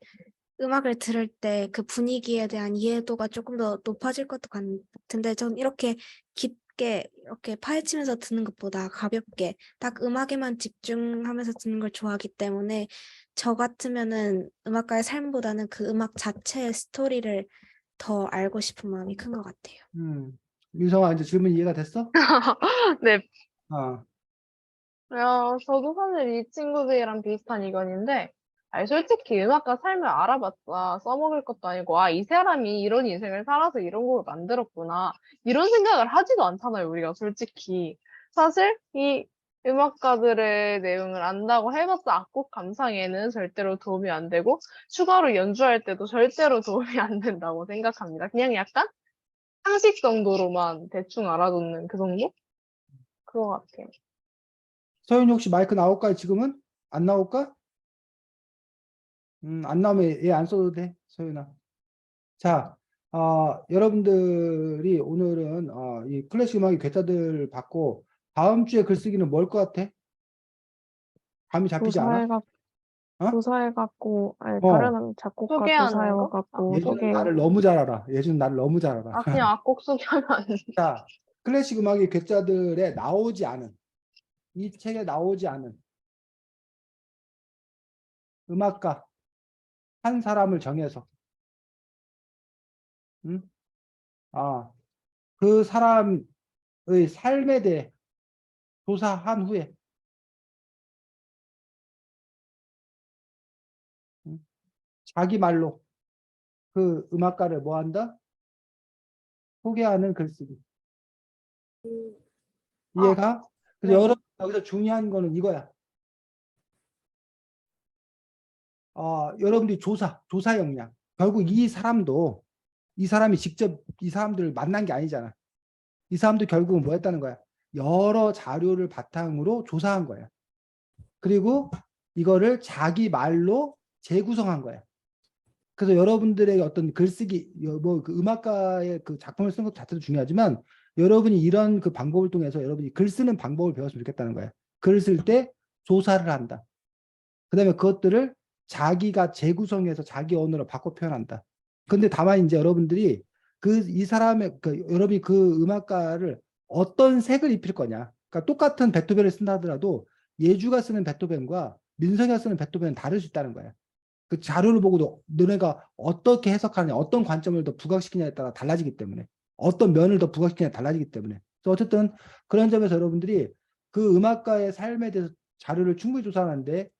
음악을 들을 때 그 분위기에 대한 이해도가 조금 더 높아질 것도 같은데 전 이렇게 깊게 이렇게 파헤치면서 듣는 것보다 가볍게 딱 음악에만 집중하면서 듣는 걸 좋아하기 때문에 저 같으면은 음악가의 삶보다는 그 음악 자체의 스토리를 더 알고 싶은 마음이 큰 것 같아요. 민성아, 이제 질문 이해가 됐어? 네, 아, 저도 사실 이 친구들이랑 비슷한 의견인데, 아니, 솔직히 음악가 삶을 알아봤자 써먹을 것도 아니고, 아, 이 사람이 이런 인생을 살아서 이런 곡을 만들었구나. 이런 생각을 하지도 않잖아요, 우리가 솔직히. 사실 이 음악가들의 내용을 안다고 해봤자 악곡 감상에는 절대로 도움이 안 되고, 추가로 연주할 때도 절대로 도움이 안 된다고 생각합니다. 그냥 약간 상식 정도로만 대충 알아두는 그 정도? 그거 같아요. 서윤이 혹시 마이크 나올까, 지금은? 안 나올까? 안 나오면 얘 안 써도 돼, 서윤아. 자, 여러분들이 오늘은 이 클래식 음악의 괴짜들 받고 다음 주에 글쓰기는 뭘 것 같아? 감이 잡히지 않아? 어? 조사해갖고, 아니, 어. 다른 작곡가 소개하는 거? 조사해갖고, 예준은 나를 너무 잘 알아. 예준은 나를 너무 잘 알아. 아, 그냥 악곡 소개하면 안 돼. 자, 클래식 음악의 괴짜들에 나오지 않은, 이 책에 나오지 않은 음악가 한 사람을 정해서, 응? 그 사람의 삶에 대해 조사한 후에, 응? 자기 말로 그 음악가를 뭐 한다? 소개하는 글쓰기. 이해가? 그래서 네. 여러분 여기서 중요한 거는 이거야. 여러분들이 조사 역량. 결국 이 사람이 직접 이 사람들을 만난 게 아니잖아. 이 사람도 결국은 뭐 했다는 거야? 여러 자료를 바탕으로 조사한 거야. 그리고 이거를 자기 말로 재구성한 거야. 그래서 여러분들의 어떤 글쓰기, 그 음악가의 그 작품을 쓰는 것도 자체도 중요하지만 여러분이 이런 그 방법을 통해서 여러분이 글 쓰는 방법을 배웠으면 좋겠다는 거야. 글 쓸 때 조사를 한다. 그 다음에 그것들을 자기가 재구성해서 자기 언어로 바꿔 표현한다. 근데 다만 이제 여러분들이 이 사람의, 여러분이 그 음악가를 어떤 색을 입힐 거냐. 그러니까 똑같은 베토벤을 쓴다 하더라도 예주가 쓰는 베토벤과 민성이가 쓰는 베토벤은 다를 수 있다는 거야. 그 자료를 보고도 너네가 어떻게 해석하느냐, 어떤 관점을 더 부각시키냐에 따라 달라지기 때문에, 어떤 면을 더 부각시키냐에 달라지기 때문에. 그래서 어쨌든 그런 점에서 여러분들이 그 음악가의 삶에 대해서 자료를 충분히 조사하는데,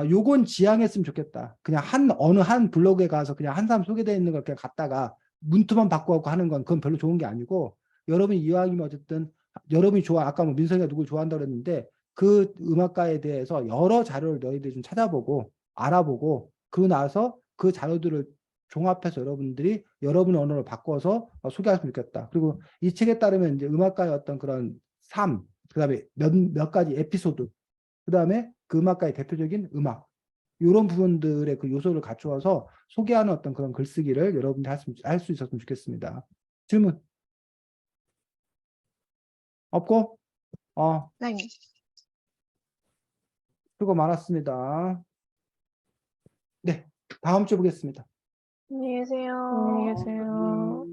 요건 지양했으면 좋겠다. 그냥 어느 한 블로그에 가서 그냥 한 사람 소개되어 있는 걸 그냥 갖다가 문투만 바꾸고 하는 건 그건 별로 좋은 게 아니고, 여러분이 이왕이면 어쨌든 여러분이 아까 뭐 민성이가 누굴 좋아한다고 그랬는데 그 음악가에 대해서 여러 자료를 너희들이 좀 찾아보고 알아보고 그러고 나서 그 자료들을 종합해서 여러분들이 여러분의 언어로 바꿔서 소개했으면 좋겠다. 그리고 이 책에 따르면 이제 음악가의 어떤 그런 삶, 그다음에 몇 가지 에피소드, 그다음에 그 음악가의 대표적인 음악, 이런 부분들의 그 요소를 갖추어서 소개하는 어떤 그런 글쓰기를 여러분들이 할 수 있었으면 좋겠습니다. 질문 없고? 네. 수고 많았습니다. 네, 다음 주 보겠습니다. 안녕히 계세요. 안녕히 계세요.